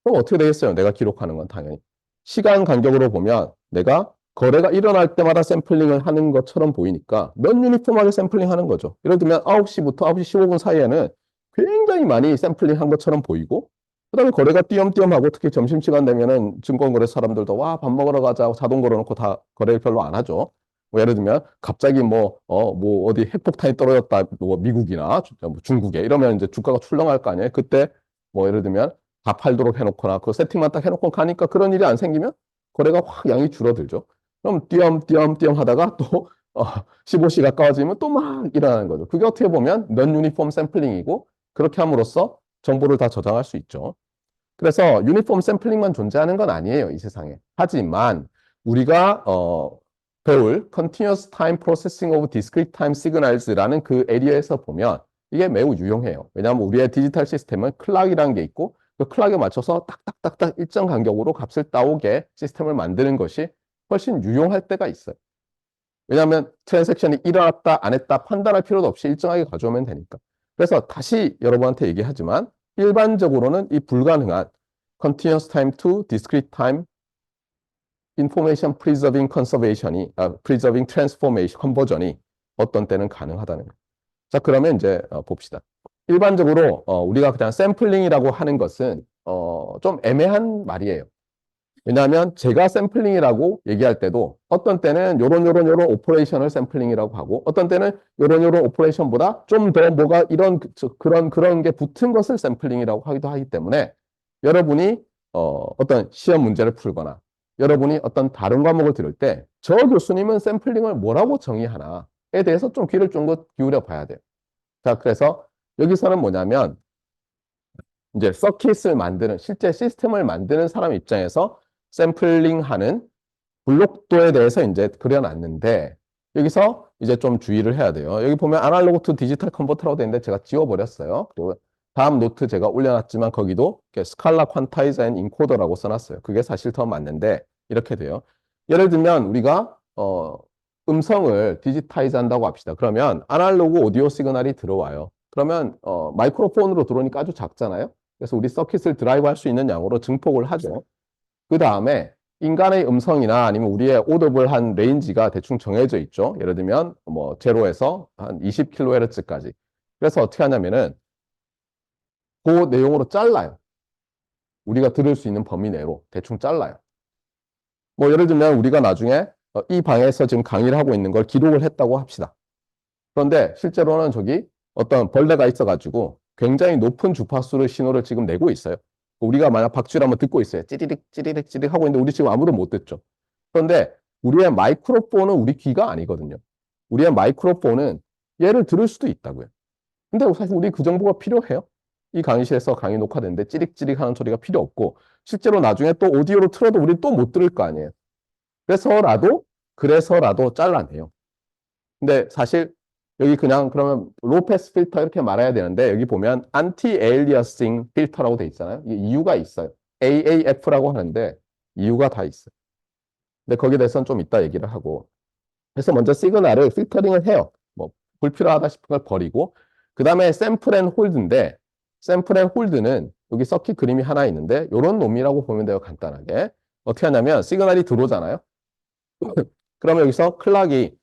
그럼 어떻게 되겠어요? 내가 기록하는 건 당연히. 시간 간격으로 보면 내가 거래가 일어날 때마다 샘플링을 하는 것처럼 보이니까 넌 유니폼하게 샘플링 하는 거죠. 예를 들면 9시부터 9시 15분 사이에는 굉장히 많이 샘플링 한 것처럼 보이고 그다음에 거래가 띄엄띄엄하고 특히 점심시간 되면은 증권거래 사람들도 와, 밥 먹으러 가자 하고 자동 걸어놓고 다 거래를 별로 안 하죠. 뭐 예를 들면 갑자기 뭐 어디 핵폭탄이 떨어졌다 뭐 미국이나 뭐 중국에 이러면 이제 주가가 출렁할 거 아니에요. 그때 뭐 예를 들면 다 팔도록 해놓거나 그 세팅만 딱 해놓고 가니까 그런 일이 안 생기면 거래가 확 양이 줄어들죠. 그럼 띄엄띄엄 하다가 또 15시 가까워지면 또 막 일어나는 거죠. 그게 어떻게 보면 넌 유니폼 샘플링이고 그렇게 함으로써 정보를 다 저장할 수 있죠. 그래서 유니폼 샘플링만 존재하는 건 아니에요, 이 세상에. 하지만 우리가 배울 Continuous Time Processing of Discrete Time Signals라는 그 에리어에서 보면 이게 매우 유용해요. 왜냐하면 우리의 디지털 시스템은 클락이라는 게 있고 그 클락에 맞춰서 딱딱딱딱 일정 간격으로 값을 따오게 시스템을 만드는 것이 훨씬 유용할 때가 있어요. 왜냐하면 트랜잭션이 일어났다 안 했다 판단할 필요도 없이 일정하게 가져오면 되니까. 그래서 다시 여러분한테 얘기하지만 일반적으로는 이 불가능한 continuous time to discrete time information preserving conservation이 preserving transformation conversion이 어떤 때는 가능하다는 거예요. 자, 그러면 이제 봅시다. 일반적으로 우리가 그냥 샘플링이라고 하는 것은 좀 애매한 말이에요. 왜냐하면 제가 샘플링이라고 얘기할 때도 어떤 때는 요런 오퍼레이션을 샘플링이라고 하고 어떤 때는 요런 오퍼레이션보다 좀 더 뭐가 이런 그런 게 붙은 것을 샘플링이라고 하기도 하기 때문에 여러분이 어떤 시험 문제를 풀거나 여러분이 어떤 다른 과목을 들을 때 저 교수님은 샘플링을 뭐라고 정의하나에 대해서 좀 귀를 쫑긋 기울여 봐야 돼요. 자, 그래서 여기서는 뭐냐면 이제 서킷을 만드는 실제 시스템을 만드는 사람 입장에서 샘플링하는 블록도에 대해서 이제 그려놨는데 여기서 이제 좀 주의를 해야 돼요. 여기 보면 아날로그 투 디지털 컨버터라고 되어 있는데 제가 지워버렸어요. 그리고 다음 노트 제가 올려놨지만 거기도 스칼라 퀀타이저 앤 인코더라고 써놨어요. 그게 사실 더 맞는데 이렇게 돼요. 예를 들면 우리가 음성을 디지타이즈 한다고 합시다. 그러면 아날로그 오디오 시그널이 들어와요. 그러면 마이크로폰으로 들어오니까 아주 작잖아요. 그래서 우리 서킷을 드라이브 할 수 있는 양으로 증폭을 하죠. 그 다음에 인간의 음성이나 아니면 우리의 오더블한 레인지가 대충 정해져 있죠. 예를 들면 뭐 제로에서 한 20kHz까지. 그래서 어떻게 하냐면은 그 내용으로 잘라요. 우리가 들을 수 있는 범위 내로 대충 잘라요. 뭐 예를 들면 우리가 나중에 이 방에서 지금 강의를 하고 있는 걸 기록을 했다고 합시다. 그런데 실제로는 저기 어떤 벌레가 있어가지고 굉장히 높은 주파수를 신호를 지금 내고 있어요. 우리가 만약 박쥐를 한번 듣고 있어요. 찌리릭 찌리릭 찌리릭 하고 있는데 우리 지금 아무도 못 듣죠. 그런데 우리의 마이크로폰은 우리 귀가 아니거든요. 우리의 마이크로폰은 얘를 들을 수도 있다고요. 근데 사실 우리 그 정보가 필요해요. 이 강의실에서 강의 녹화되는데 찌릭찌릭 하는 소리가 필요 없고 실제로 나중에 또 오디오로 틀어도 우리 또 못 들을 거 아니에요. 그래서라도 잘라내요. 근데 사실 여기 그냥 그러면 로패스 필터 이렇게 말해야 되는데 여기 보면 안티 에일리어싱 필터라고 돼 있잖아요. 이게 이유가 있어요. AAF라고 하는데 이유가 다 있어요. 근데 거기에 대해서는 좀 이따 얘기를 하고. 그래서 먼저 시그널을 필터링을 해요. 뭐 불필요하다 싶은 걸 버리고 그 다음에 샘플 앤 홀드인데 샘플 앤 홀드는 여기 서킷 그림이 하나 있는데 이런 놈이라고 보면 돼요. 간단하게. 어떻게 하냐면 시그널이 들어오잖아요. 그러면 여기서 클락이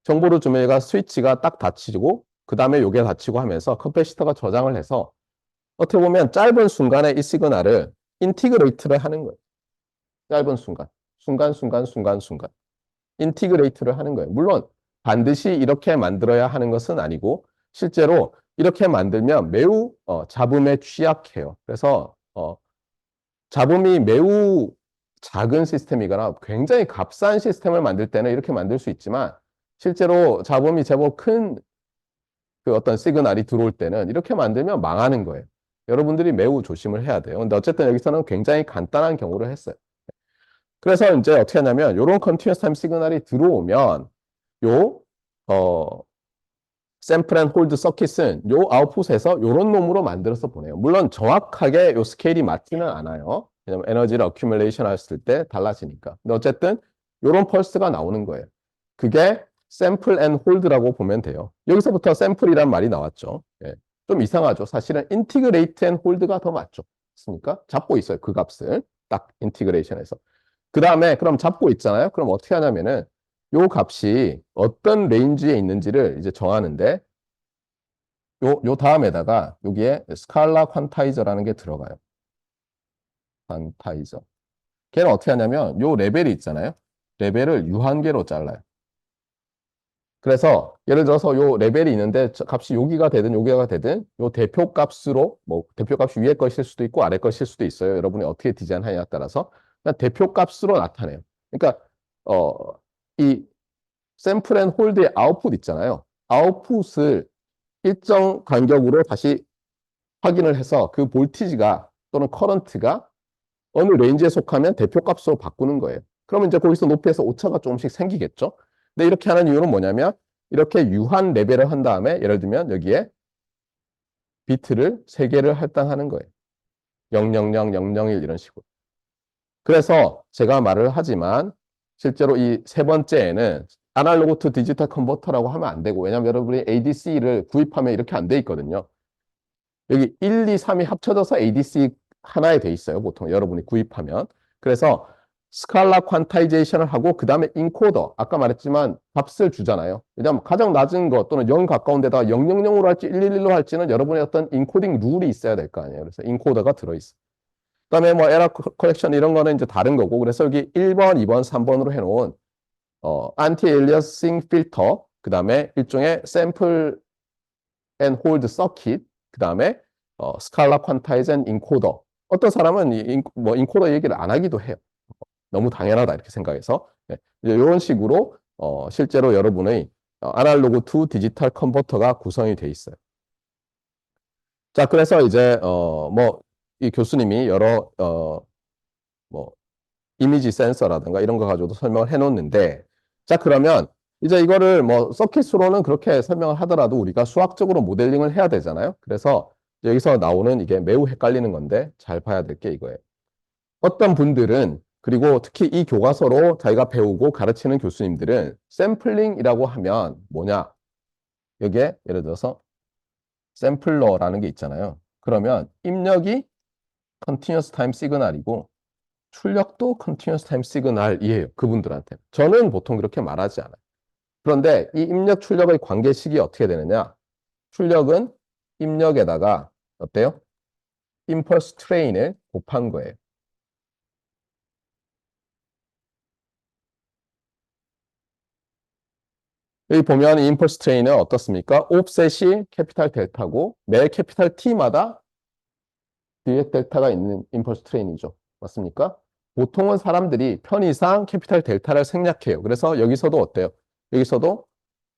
정보를 주면 얘가 스위치가 딱 닫히고 그 다음에 요게 닫히고 하면서 커패시터가 저장을 해서 어떻게 보면 짧은 순간에 이 시그널을 인티그레이트를 하는 거예요. 짧은 순간. 순간. 인티그레이트를 하는 거예요. 물론 반드시 이렇게 만들어야 하는 것은 아니고 실제로 이렇게 만들면 매우 잡음에 취약해요. 그래서 잡음이 매우 작은 시스템이거나 굉장히 값싼 시스템을 만들 때는 이렇게 만들 수 있지만 실제로 잡음이 제법 큰 그 어떤 시그널이 들어올 때는 이렇게 만들면 망하는 거예요. 여러분들이 매우 조심을 해야 돼요. 근데 어쨌든 여기서는 굉장히 간단한 경우를 했어요. 그래서 이제 어떻게 하냐면 이런 컨티뉴어스 타임 시그널이 들어오면 요 샘플 앤 홀드 서킷은 요 아웃풋에서 요런 놈으로 만들어서 보내요. 물론 정확하게 요 스케일이 맞지는 않아요. 왜냐면 에너지를 어큐뮬레이션 했을 때 달라지니까. 근데 어쨌든 요런 펄스가 나오는 거예요. 그게 샘플 앤 홀드라고 보면 돼요. 여기서부터 샘플이란 말이 나왔죠. 예. 좀 이상하죠. 사실은 인티그레이트 앤 홀드가 더 맞죠. 맞습니까? 잡고 있어요. 그 값을. 딱 인티그레이션에서. 그 다음에 그럼 잡고 있잖아요. 그럼 어떻게 하냐면은 요 값이 어떤 레인지에 있는지를 이제 정하는데 요 다음에다가 여기에 스칼라 퀀타이저라는 게 들어가요. 퀀타이저. 걔는 어떻게 하냐면 요 레벨이 있잖아요. 레벨을 유한계로 잘라요. 그래서 예를 들어서 요 레벨이 있는데 값이 여기가 되든 여기가 되든 요 대표 값으로 뭐 대표 값이 위에 것일 수도 있고 아래 것일 수도 있어요. 여러분이 어떻게 디자인하냐에 따라서 그냥 대표 값으로 나타내요. 그러니까 이 샘플 앤 홀드의 아웃풋 있잖아요. 아웃풋을 일정 간격으로 다시 확인을 해서 그 볼티지가 또는 커런트가 어느 레인지에 속하면 대표 값으로 바꾸는 거예요. 그러면 이제 거기서 높이에서 오차가 조금씩 생기겠죠. 근데 이렇게 하는 이유는 뭐냐면 이렇게 유한 레벨을 한 다음에 예를 들면 여기에 비트를 3개를 할당하는 거예요. 000, 001 이런 식으로. 그래서 제가 말을 하지만 실제로 이 세 번째에는 아날로그 투 디지털 컨버터라고 하면 안 되고 왜냐하면 여러분이 ADC를 구입하면 이렇게 안 돼 있거든요. 여기 1, 2, 3이 합쳐져서 ADC 하나에 돼 있어요. 보통 여러분이 구입하면. 그래서 스칼라 퀀타이제이션을 하고 그 다음에 인코더. 아까 말했지만 값을 주잖아요. 왜냐하면 가장 낮은 것 또는 0 가까운 데다가 000으로 할지 111로 할지는 여러분의 어떤 인코딩 룰이 있어야 될 거 아니에요. 그래서 인코더가 들어있어요. 그다음에 뭐 에러 커렉션 이런 거는 이제 다른 거고. 그래서 여기 1번, 2번, 3번으로 해놓은 안티 엘리어싱 필터, 그다음에 일종의 샘플 앤 홀드 서킷, 그다음에 스칼라 퀀타이즈 앤 인코더. 어떤 사람은 뭐 인코더 얘기를 안 하기도 해요. 너무 당연하다 이렇게 생각해서. 네. 이런 식으로 실제로 여러분의 아날로그 투 디지털 컨버터가 구성이 돼 있어요. 자, 그래서 이제 뭐 이 교수님이 여러 뭐 이미지 센서라든가 이런 거 가지고도 설명을 해놓는데, 자, 그러면 이제 이거를 뭐 서킷으로는 그렇게 설명을 하더라도 우리가 수학적으로 모델링을 해야 되잖아요. 그래서 여기서 나오는 이게 매우 헷갈리는 건데 잘 봐야 될 게 이거예요. 어떤 분들은, 그리고 특히 이 교과서로 자기가 배우고 가르치는 교수님들은 샘플링이라고 하면 뭐냐? 여기에 예를 들어서 샘플러라는 게 있잖아요. 그러면 입력이 컨티뉴어스 타임 시그널이고 출력도 컨티뉴어스 타임 시그널이에요. 그분들한테. 저는 보통 그렇게 말하지 않아요. 그런데 이 입력 출력의 관계식이 어떻게 되느냐? 출력은 입력에다가 어때요? 임펄스 트레인을 곱한 거예요. 여기 보면 임펄스 트레인은 어떻습니까? 옵셋이 캐피탈 델타고 매 캐피탈 T마다 뒤에 델타가 있는 임펄스 트레인이죠. 맞습니까? 보통은 사람들이 편의상 캐피탈 델타를 생략해요. 그래서 여기서도 어때요? 여기서도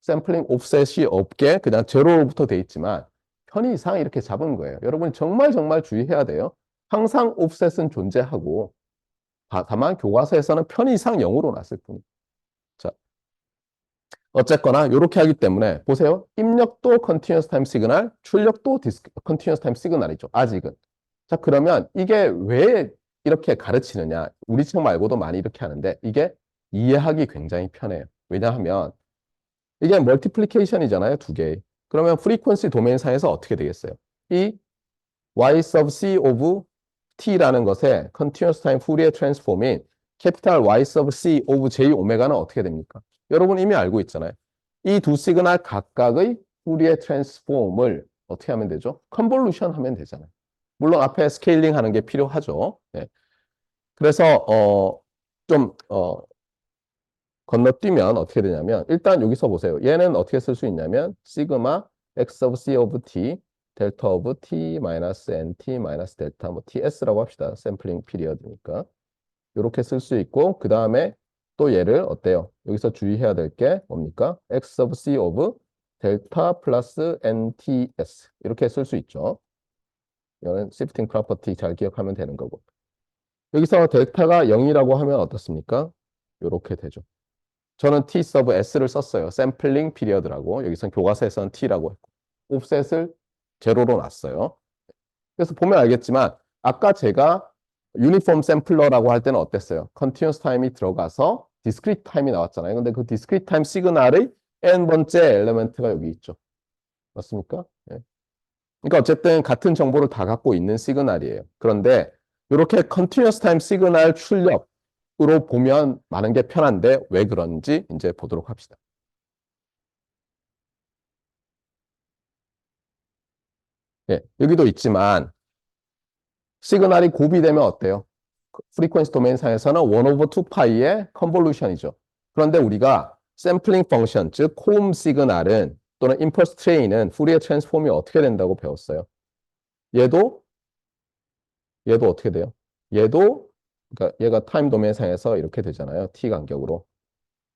샘플링 옵셋이 없게 그냥 제로로부터 돼 있지만 편의상 이렇게 잡은 거예요. 여러분 정말 정말 주의해야 돼요. 항상 옵셋은 존재하고 다만 교과서에서는 편의상 0으로 놨을 뿐이에요. 자, 어쨌거나 이렇게 하기 때문에 보세요. 입력도 컨티뉴어스 타임 시그널, 출력도 컨티뉴어스 타임 시그널이죠. 아직은. 자, 그러면 이게 왜 이렇게 가르치느냐? 우리 책 말고도 많이 이렇게 하는데 이게 이해하기 굉장히 편해요. 왜냐하면 이게 멀티플리케이션이잖아요. 두 개. 그러면 프리퀀시 도메인 상에서 어떻게 되겠어요? 이 y sub c of t라는 것의 continuous time Fourier transform인 캐피탈 y sub c of j 오메가는 어떻게 됩니까? 여러분 이미 알고 있잖아요. 이 두 시그널 각각의 Fourier transform을 어떻게 하면 되죠? 컨볼루션 하면 되잖아요. 물론 앞에 스케일링 하는 게 필요하죠. 네. 그래서 좀 건너뛰면 어떻게 되냐면 일단 여기서 보세요. 얘는 어떻게 쓸 수 있냐면 시그마 x of c of t 델타 of t 마이너스 nt 마이너스 델타 뭐 ts라고 합시다. 샘플링 피리어드니까. 이렇게 쓸 수 있고 그 다음에 또 얘를 어때요? 여기서 주의해야 될 게 뭡니까? x of c of 델타 플러스 nts 이렇게 쓸 수 있죠. 이거는 shifting property 잘 기억하면 되는 거고. 여기서 델타가 0이라고 하면 어떻습니까? 이렇게 되죠. 저는 T 서브 S를 썼어요. 샘플링 피리어드라고. 여기선 교과서에서는 T라고 했고. 옵셋을 제로로 놨어요. 그래서 보면 알겠지만 아까 제가 유니폼 샘플러라고 할 때는 어땠어요? 컨티뉴어스 타임이 들어가서 디스크리트 타임이 나왔잖아요. 근데 그 디스크리트 타임 시그널의 n번째 엘리멘트가 여기 있죠. 맞습니까? 네. 그러니까 어쨌든 같은 정보를 다 갖고 있는 시그널이에요. 그런데 이렇게 컨티뉴어스 타임 시그널 출력으로 보면 많은 게 편한데 왜 그런지 이제 보도록 합시다. 예, 여기도 있지만 시그널이 곱이되면 어때요? 프리퀀시 도메인 상에서는 1 over 2파이의 컨볼루션이죠. 그런데 우리가 샘플링 펑션, 즉 콤 시그널은 또는 임펄스 트레인은 푸리에 트랜스폼이 어떻게 된다고 배웠어요? 얘도 어떻게 돼요? 얘도 그러니까 얘가 타임 도메인 상에서 이렇게 되잖아요. t 간격으로.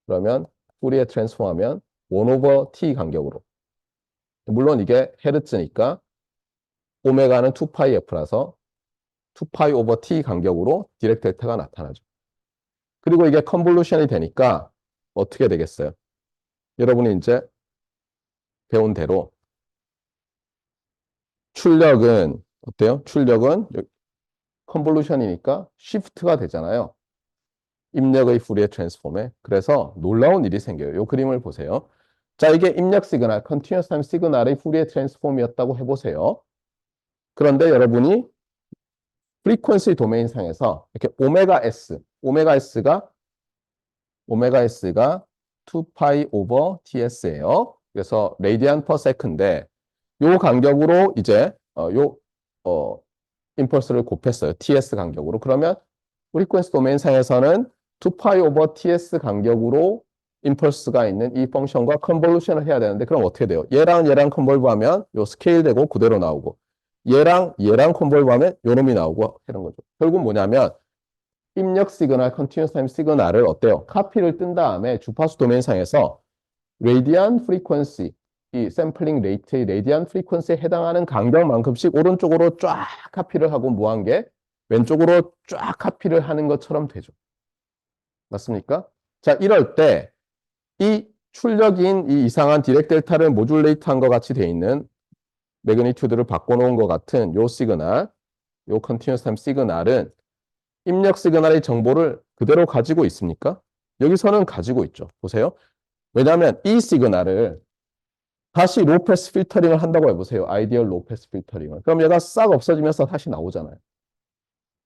그러면 푸리에 트랜스폼 하면 1 over t 간격으로. 물론 이게 헤르츠니까 오메가는 2파이 f라서 2파이 오버 t 간격으로 디렉트 델타가 나타나죠. 그리고 이게 컨볼루션이 되니까 어떻게 되겠어요? 여러분이 이제 배운 대로 출력은 어때요? 출력은 컨볼루션이니까 시프트가 되잖아요. 입력의 푸리에 트랜스폼에. 그래서 놀라운 일이 생겨요. 이 그림을 보세요. 자, 이게 입력 시그널, 컨티뉴어스 타임 시그널의 푸리에 트랜스폼이었다고 해보세요. 그런데 여러분이 프리퀀시 도메인 상에서 이렇게 오메가 S가 2파이 오버 TS예요. 그래서 레디안 퍼 세컨인데 요 간격으로 이제 요 임펄스를 곱했어요. TS 간격으로. 그러면 프리퀀시 도메인상에서는 2파이 오버 TS 간격으로 임펄스가 있는 이 펑션과 컨볼루션을 해야 되는데 그럼 어떻게 돼요? 얘랑 얘랑 컨볼브하면 요 스케일 되고 그대로 나오고 얘랑 얘랑 컨볼브하면 요 놈이 나오고 이런 거죠. 결국 뭐냐면 입력 시그널, 컨티뉴스 타임 시그널을 어때요? 카피를 뜬 다음에 주파수 도메인상에서 레디안 프리퀀시, 이 샘플링 레이트의 레디안 프리퀀시에 해당하는 간격만큼씩 오른쪽으로 쫙 카피를 하고 뭐한 게 왼쪽으로 쫙 카피를 하는 것처럼 되죠. 맞습니까? 자, 이럴 때 이 출력인 이 이상한 디렉 델타를 모듈레이트한 것 같이 돼 있는 매그니튜드를 바꿔놓은 것 같은 요 시그널, 요 컨티뉴스 타임 시그널은 입력 시그널의 정보를 그대로 가지고 있습니까? 여기서는 가지고 있죠. 보세요. 왜냐하면 이 시그널을 다시 로패스 필터링을 한다고 해보세요. 아이디얼 로패스 필터링을. 그럼 얘가 싹 없어지면서 다시 나오잖아요.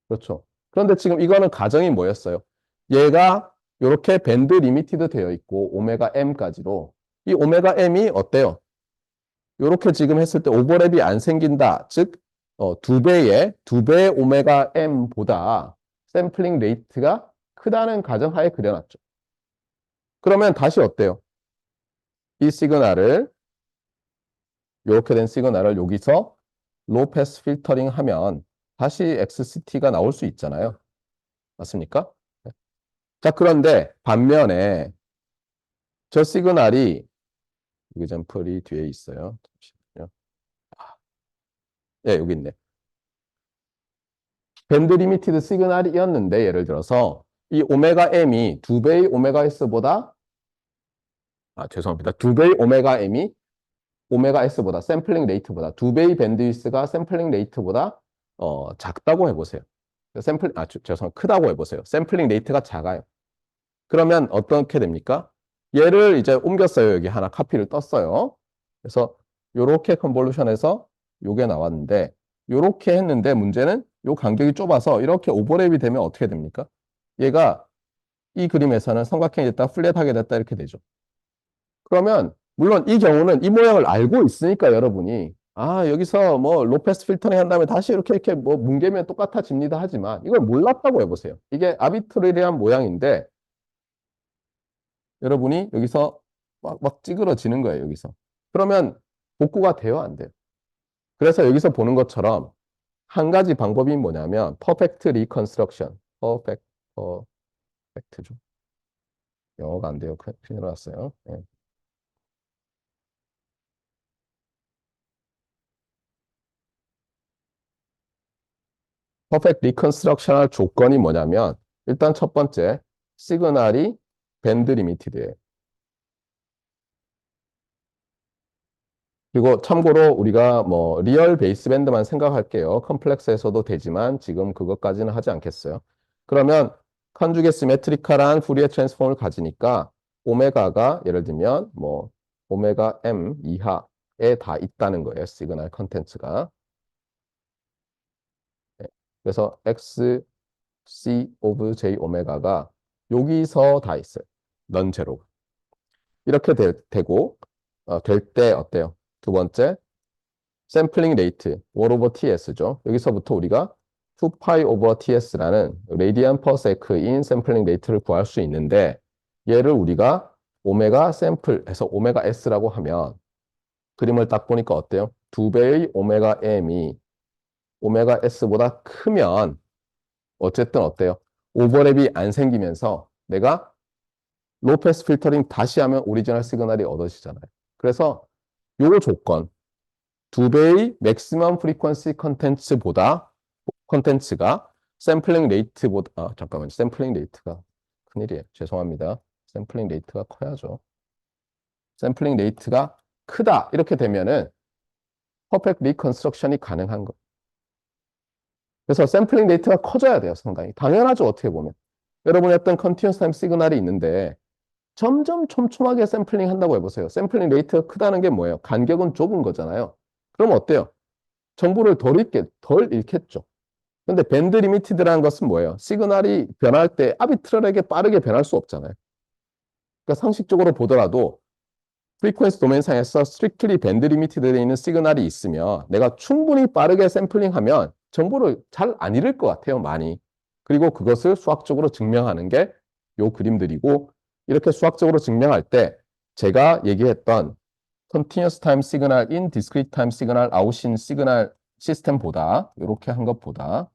그렇죠. 그런데 지금 이거는 가정이 뭐였어요? 얘가 이렇게 밴드 리미티드 되어 있고 오메가 M까지로 이 오메가 M이 어때요? 이렇게 지금 했을 때 오버랩이 안 생긴다. 즉, 두 배의 오메가 M보다 샘플링 레이트가 크다는 가정하에 그려놨죠. 그러면 다시 어때요? 이 시그널을 이렇게 된 시그널을 여기서 로우 패스 필터링 하면 다시 XCT가 나올 수 있잖아요. 맞습니까? 자, 그런데 반면에 저 시그널이 이그젠플이 뒤에 있어요. 잠시만요. 예, 여기 있네. 밴드 리미티드 시그널이었는데 예를 들어서 이 오메가 M이 두 배의 오메가 S보다 죄송합니다. 두 배의 오메가 M이 오메가 S보다 샘플링 레이트보다 두 배의 밴드위스가 샘플링 레이트보다 작다고 해보세요. 죄송합니다. 크다고 해보세요. 샘플링 레이트가 작아요. 그러면 어떻게 됩니까? 얘를 이제 옮겼어요. 여기 하나 카피를 떴어요. 그래서 요렇게 컨볼루션해서 요게 나왔는데 요렇게 했는데 문제는 요 간격이 좁아서 이렇게 오버랩이 되면 어떻게 됩니까? 얘가 이 그림에서는 삼각형이 됐다, 플랫하게 됐다 이렇게 되죠. 그러면 물론 이 경우는 이 모양을 알고 있으니까 여러분이 여기서 뭐 로패스 필터링 한 다음에 다시 이렇게 뭐 뭉개면 똑같아집니다 하지만 이걸 몰랐다고 해보세요. 이게 아비트러리한 모양인데 여러분이 여기서 막 찌그러지는 거예요, 여기서. 그러면 복구가 돼요, 안 돼요? 그래서 여기서 보는 것처럼 한 가지 방법이 뭐냐면 퍼펙트 리컨스트럭션. 퍼펙트죠. 영어가 안 돼요. 큰일 났어요. 네. 퍼펙트 리컨스트럭션할 조건이 뭐냐면 일단 첫 번째 시그널이 밴드 리미티드예요. 그리고 참고로 우리가 뭐 리얼 베이스밴드만 생각할게요. 컴플렉스에서도 되지만 지금 그것까지는 하지 않겠어요. 그러면 컨주게 시메트리컬한 푸리에 트랜스폼을 가지니까 오메가가 예를 들면 뭐 오메가 M 이하에 다 있다는 거예요. 시그널 컨텐츠가. 네. 그래서 X, C 오브 J 오메가가 여기서 다 있어요. 넌 제로. 이렇게 되고 될 때 어때요? 두 번째 샘플링 레이트, 1 오버 TS죠. 여기서부터 우리가 2파이 오버 TS라는 레디안 퍼 세크인 샘플링 레이트를 구할 수 있는데 얘를 우리가 오메가 샘플해서 오메가 S라고 하면 그림을 딱 보니까 어때요? 두 배의 오메가 M이 오메가 S보다 크면 어쨌든 어때요? 오버랩이 안 생기면서 내가 로패스 필터링 다시 하면 오리지널 시그널이 얻어지잖아요. 그래서 요 조건 두 배의 맥시멈 프리퀀시 컨텐츠가 샘플링 레이트보다 잠깐만요. 샘플링 레이트가 큰일이에요. 죄송합니다. 샘플링 레이트가 커야죠. 샘플링 레이트가 크다. 이렇게 되면은 퍼펙트 리컨스트럭션이 가능한 거. 그래서 샘플링 레이트가 커져야 돼요. 상당히. 당연하죠. 어떻게 보면. 여러분이 어떤 컨티뉴스 타임 시그널이 있는데 점점 촘촘하게 샘플링 한다고 해보세요. 샘플링 레이트가 크다는 게 뭐예요? 간격은 좁은 거잖아요. 그럼 어때요? 정보를 덜 읽겠죠. 근데 밴드 리미티드라는 것은 뭐예요? 시그널이 변할 때 아비트러리하게 빠르게 변할 수 없잖아요. 그러니까 상식적으로 보더라도 프리퀀시 도메인상에서 스트릭트리 밴드 리미티드에 있는 시그널이 있으면 내가 충분히 빠르게 샘플링하면 정보를 잘 안 잃을 것 같아요, 많이. 그리고 그것을 수학적으로 증명하는 게 요 그림들이고, 이렇게 수학적으로 증명할 때 제가 얘기했던 continuous time signal in discrete time signal out in signal 시스템보다 이렇게 한 것보다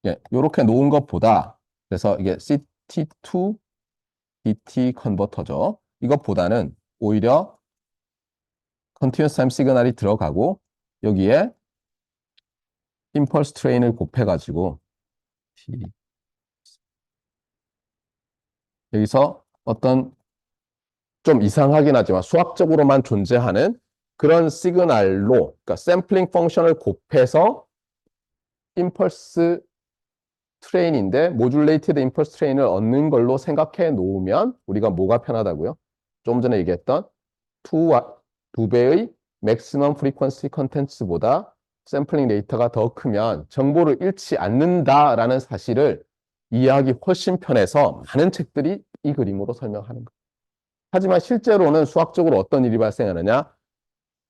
예, 이렇게 놓은 것보다 그래서 이게 CT2 DT 컨버터죠. 이것보다는 오히려 continuous time 시그널이 들어가고 여기에 impulse train을 곱해가지고 여기서 어떤 좀 이상하긴 하지만 수학적으로만 존재하는 그런 시그널로 그러니까 샘플링 펑션을 곱해서 임펄스 트레인인데 모듈레이티드 임펄스 트레인을 얻는 걸로 생각해 놓으면 우리가 뭐가 편하다고요? 좀 전에 얘기했던 2배의 맥시멈 프리퀀시 컨텐츠보다 샘플링 레이트가 더 크면 정보를 잃지 않는다라는 사실을 이해하기 훨씬 편해서 많은 책들이 이 그림으로 설명하는 거예요. 하지만 실제로는 수학적으로 어떤 일이 발생하느냐?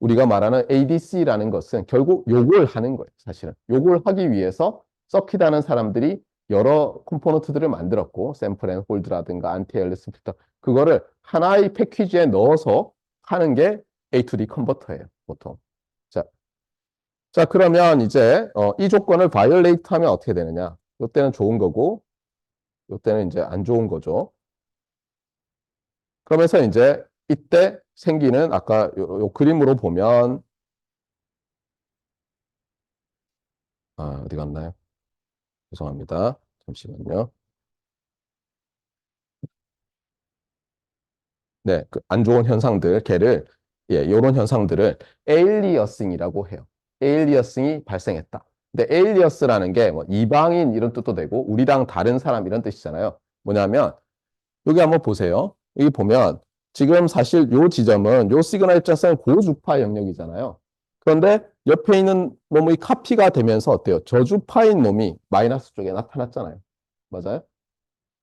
우리가 말하는 ADC라는 것은 결국 요걸 하는 거예요, 사실은. 요걸 하기 위해서 서킷하는 사람들이 여러 컴포넌트들을 만들었고, 샘플 앤 홀드라든가 안티에일리 스플리터, 그거를 하나의 패키지에 넣어서 하는 게 A2D 컨버터예요, 보통. 자, 자 그러면 이제 이 조건을 바이올레이트 하면 어떻게 되느냐? 요때는 좋은 거고, 요때는 이제 안 좋은 거죠. 그러면서 이제 이때 생기는 아까 요 그림으로 보면 어디 갔나요? 죄송합니다. 잠시만요. 네, 그 안 좋은 현상들, 걔를 예, 요런 현상들을 에일리어싱이라고 해요. 에일리어싱이 발생했다. 근데 에일리어스라는 게 뭐 이방인 이런 뜻도 되고 우리랑 다른 사람 이런 뜻이잖아요. 뭐냐면 여기 한번 보세요. 여기 보면 지금 사실 요 지점은 요 시그널 입장에서는 고주파 영역이잖아요. 그런데 옆에 있는 놈의 카피가 되면서 어때요? 저주파인 놈이 마이너스 쪽에 나타났잖아요. 맞아요?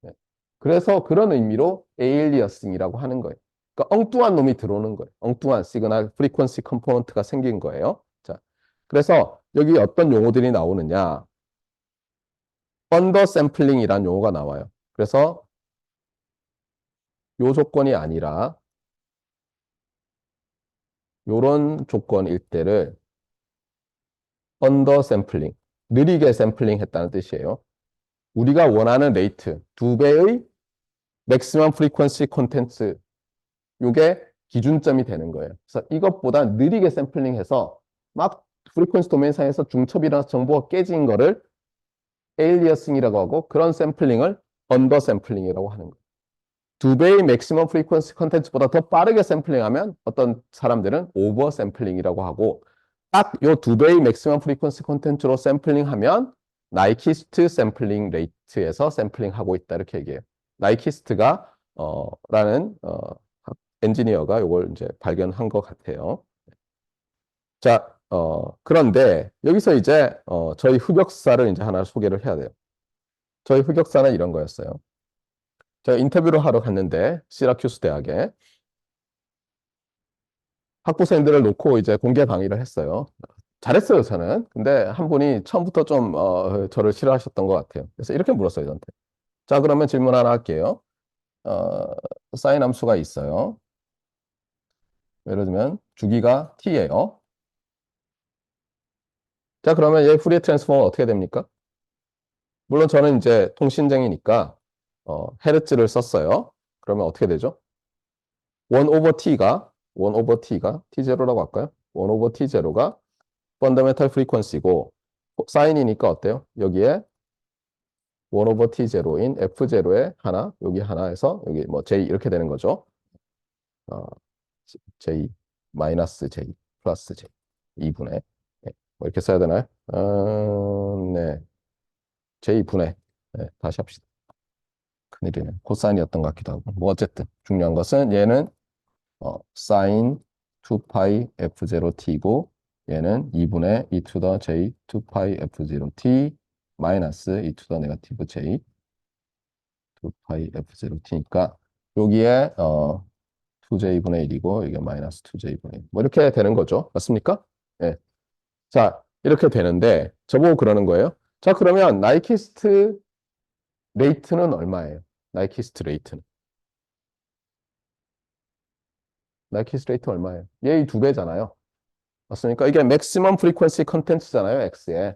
네. 그래서 그런 의미로 에일리어싱이라고 하는 거예요. 그러니까 엉뚱한 놈이 들어오는 거예요. 엉뚱한 시그널 프리퀀시 컴포넌트가 생긴 거예요. 자, 그래서 여기 어떤 용어들이 나오느냐? 언더 샘플링이라는 용어가 나와요. 그래서 요 조건이 아니라 요런 조건일 때를 언더 샘플링, 느리게 샘플링 했다는 뜻이에요. 우리가 원하는 레이트, 2배의 맥시멈 프리퀀시 콘텐츠, 요게 기준점이 되는 거예요. 그래서 이것보다 느리게 샘플링해서 막 프리퀀시 도메인상에서 중첩이라서 정보가 깨진 거를 에일리어싱이라고 하고 그런 샘플링을 언더 샘플링이라고 하는 거예요. 2배의 맥시멈 프리퀀시 컨텐츠보다 더 빠르게 샘플링하면 어떤 사람들은 오버 샘플링이라고 하고 딱 요 2배의 맥시멈 프리퀀시 컨텐츠로 샘플링하면 나이키스트 샘플링 레이트에서 샘플링하고 있다 이렇게 얘기해요. 나이키스트가 라는 엔지니어가 이걸 이제 발견한 것 같아요. 자, 그런데 여기서 이제 저희 흑역사를 이제 하나 소개를 해야 돼요. 저희 흑역사는 이런 거였어요. 제가 인터뷰를 하러 갔는데 시라큐스 대학에 학부생들을 놓고 이제 공개 강의를 했어요. 잘했어요, 저는. 근데 한 분이 처음부터 좀 저를 싫어하셨던 것 같아요. 그래서 이렇게 물었어요, 저한테. 자, 그러면 질문 하나 할게요. 어, 사인 함수가 있어요. 예를 들면 주기가 t예요. 자, 그러면 얘 후리에 트랜스폼은 어떻게 됩니까? 물론 저는 이제 통신쟁이니까 헤르츠를 썼어요. 그러면 어떻게 되죠? 1 오버 t가 1 오버 t가 t0라고 할까요? 1 오버 t0가 펀더멘탈 프리퀀시고 사인이니까 어때요? 여기에 1 오버 t0인 f0에 하나, 여기 하나에서 여기 뭐 j 이렇게 되는 거죠. 어, j 마이너스 j 플러스 j 2분의 네. 뭐 이렇게 써야 되나요? 네. j 분의 네. 다시 합시다. 큰일이네. 코사인이었던 것 같기도 하고. 뭐 어쨌든 중요한 것은 얘는 사인 2파이 f0t고 얘는 2분의 e to the j 2파이 f0t 마이너스 e to the 네거티브 j 2파이 f0t니까 여기에 2J분의 1이고 이게 마이너스 2J분의 1. 뭐 이렇게 되는 거죠. 맞습니까? 예. 자, 이렇게 되는데 저보고 그러는 거예요. 자, 그러면 나이키스트 레이트는 얼마예요? 나이키스트 레이트는. 나이키스트 레이트 얼마예요? 얘의 2배잖아요. 맞습니까? 이게 맥시멈 프리퀀시 컨텐츠잖아요. X에.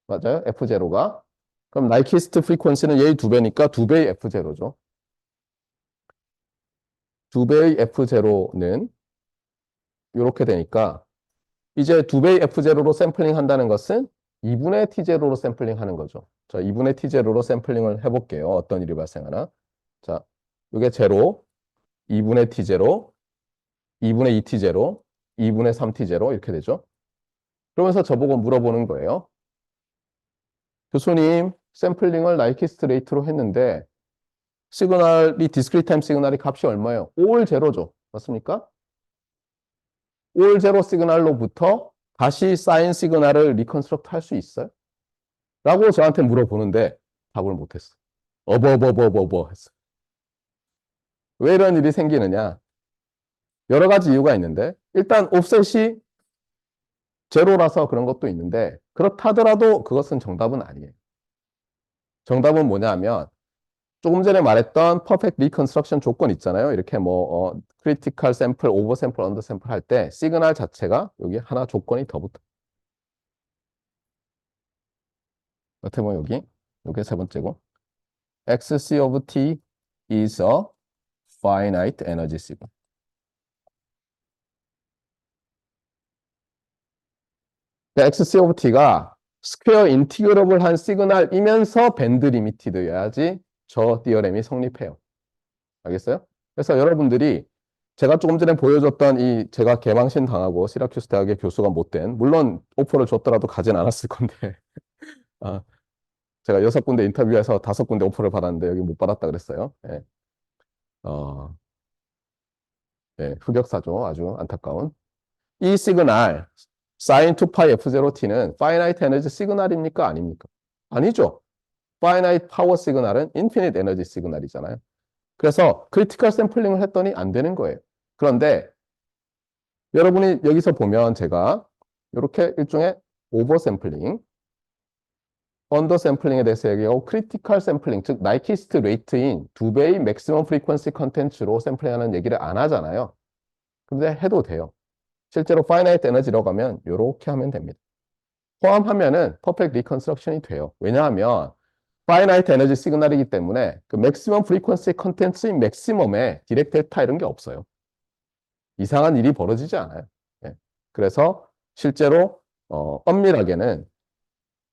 맞아요? F0가. 그럼 나이키스트 프리퀀시는 얘의 2배니까 2배의 F0죠. 2배의 F0는 이렇게 되니까 이제 2배의 F0로 샘플링 한다는 것은 2분의 T0로 샘플링 하는 거죠. 자, 2분의 T0로 샘플링을 해볼게요. 어떤 일이 발생하나. 자, 이게 제로, 2분의 T0, 2분의 2T0, 2분의 3T0 이렇게 되죠. 그러면서 저보고 물어보는 거예요. 교수님, 샘플링을 나이키스트 레이트로 했는데 시그널이 디스크리트 타임 시그널이 값이 얼마예요? 올 제로죠. 맞습니까? 올 제로 시그널로부터 다시 사인 시그널을 리컨스트럭트 할 수 있어요? 라고 저한테 물어보는데 답을 못했어. 어버버버버버 했어. 왜 이런 일이 생기느냐? 여러 가지 이유가 있는데 일단 옵셋이 제로라서 그런 것도 있는데 그렇다더라도 그것은 정답은 아니에요. 정답은 뭐냐면 조금 전에 말했던 퍼펙트 리컨스트럭션 조건 있잖아요. 이렇게 뭐 크리티컬 샘플, 오버 샘플, 언더 샘플 할 때 시그널 자체가 여기 하나 조건이 더 붙어. 어떻게 보면 여기 이게 세 번째고 XC of T is a finite energy signal. XC of T가 스퀘어 인티그러블한 시그널이면서 밴드 리미티드여야지 저 디어렘이 성립해요. 알겠어요? 그래서 여러분들이 제가 조금 전에 보여줬던 이 제가 개망신 당하고 시라큐스 대학의 교수가 못된 물론 오퍼를 줬더라도 가진 않았을 건데 아, 제가 6군데 인터뷰해서 5군데 오퍼를 받았는데 여기 못 받았다 그랬어요. 예. 어, 예, 흑역사죠. 아주 안타까운. 이 시그널 sin 2파이 F0t는 파이나이트 에너지 시그널입니까? 아닙니까? 아니죠. 파이나이트 파워 시그널은 인피니트 에너지 시그널이잖아요. 그래서 크리티컬 샘플링을 했더니 안 되는 거예요. 그런데 여러분이 여기서 보면 제가 이렇게 일종의 오버 샘플링, 언더 샘플링에 대해서 얘기하고 크리티컬 샘플링, 즉 나이키스트 레이트인 2배의 맥시멈 프리퀀시 컨텐츠로 샘플링하는 얘기를 안 하잖아요. 근데 해도 돼요. 실제로 파이나이트 에너지라고 하면 이렇게 하면 됩니다. 포함하면은 퍼펙트 리컨스트럭션이 돼요. 왜냐하면 파이나이트 에너지 시그널이기 때문에 그 맥시멈 프리퀀시 컨텐츠인 맥시멈에 디렉 델타 이런 게 없어요. 이상한 일이 벌어지지 않아요. 예. 그래서 실제로 엄밀하게는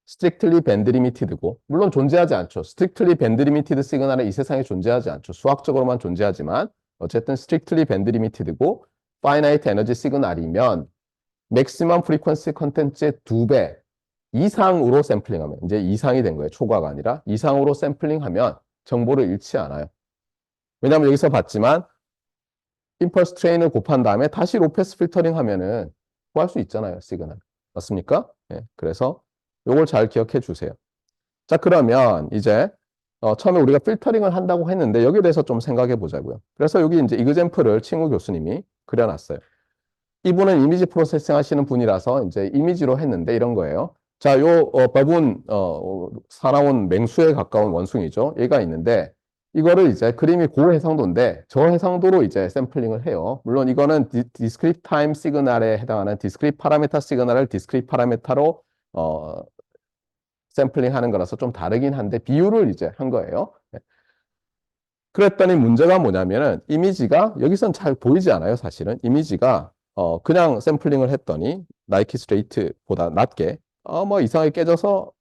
strictly band limited고 물론 존재하지 않죠. strictly band limited 시그널은 이 세상에 존재하지 않죠. 수학적으로만 존재하지만 어쨌든 strictly band limited고 finite energy 시그널이면 maximum frequency 컨텐츠의 2배 이상으로 샘플링하면 이제 이상이 된 거예요. 초과가 아니라 이상으로 샘플링하면 정보를 잃지 않아요. 왜냐하면 여기서 봤지만 임펄스 트레인을 곱한 다음에 다시 로페스 필터링 하면은 구할 수 있잖아요. 시그널. 맞습니까? 예, 그래서 요걸 잘 기억해 주세요. 자, 그러면 이제 처음에 우리가 필터링을 한다고 했는데 여기에 대해서 좀 생각해 보자고요. 그래서 여기 이제 이그젬플을 친구 교수님이 그려놨어요. 이분은 이미지 프로세싱 하시는 분이라서 이제 이미지로 했는데 이런 거예요. 자, 요 법은 사나운 맹수에 가까운 원숭이죠. 얘가 있는데 이거를 이제 그림이 고해상도인데 저해상도로 이제 샘플링을 해요. 물론 이거는 디스크리트 타임 시그널에 해당하는 디스크리트 파라메타 시그널을 디스크리트 파라메타로 샘플링 하는 거라서 좀 다르긴 한데 비율을 이제 한 거예요. 네. 그랬더니 문제가 뭐냐면은 이미지가 여기선 잘 보이지 않아요, 사실은. 이미지가 그냥 샘플링을 했더니 나이키 스트레이트보다 낮게 뭐 이상하게 깨져서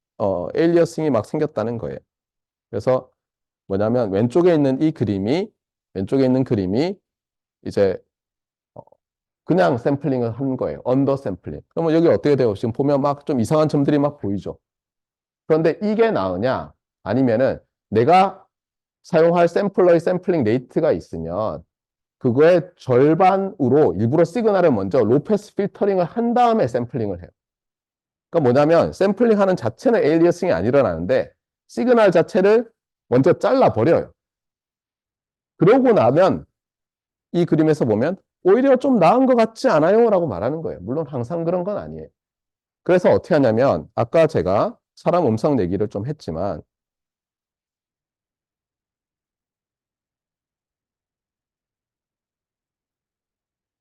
에일리어싱이 막 생겼다는 거예요. 그래서 뭐냐면 왼쪽에 있는 그림이 이제 그냥 샘플링을 한 거예요. 언더 샘플링. 그러면 여기 어떻게 돼요? 지금 보면 막 좀 이상한 점들이 막 보이죠. 그런데 이게 나으냐? 아니면은 내가 사용할 샘플러의 샘플링 레이트가 있으면 그거의 절반으로 일부러 시그널을 먼저 로패스 필터링을 한 다음에 샘플링을 해요. 그러니까 뭐냐면 샘플링 하는 자체는 에일리어싱이 안 일어나는데 시그널 자체를 먼저 잘라버려요. 그러고 나면 이 그림에서 보면 오히려 좀 나은 것 같지 않아요? 라고 말하는 거예요. 물론 항상 그런 건 아니에요. 그래서 어떻게 하냐면 아까 제가 사람 음성 내기를 좀 했지만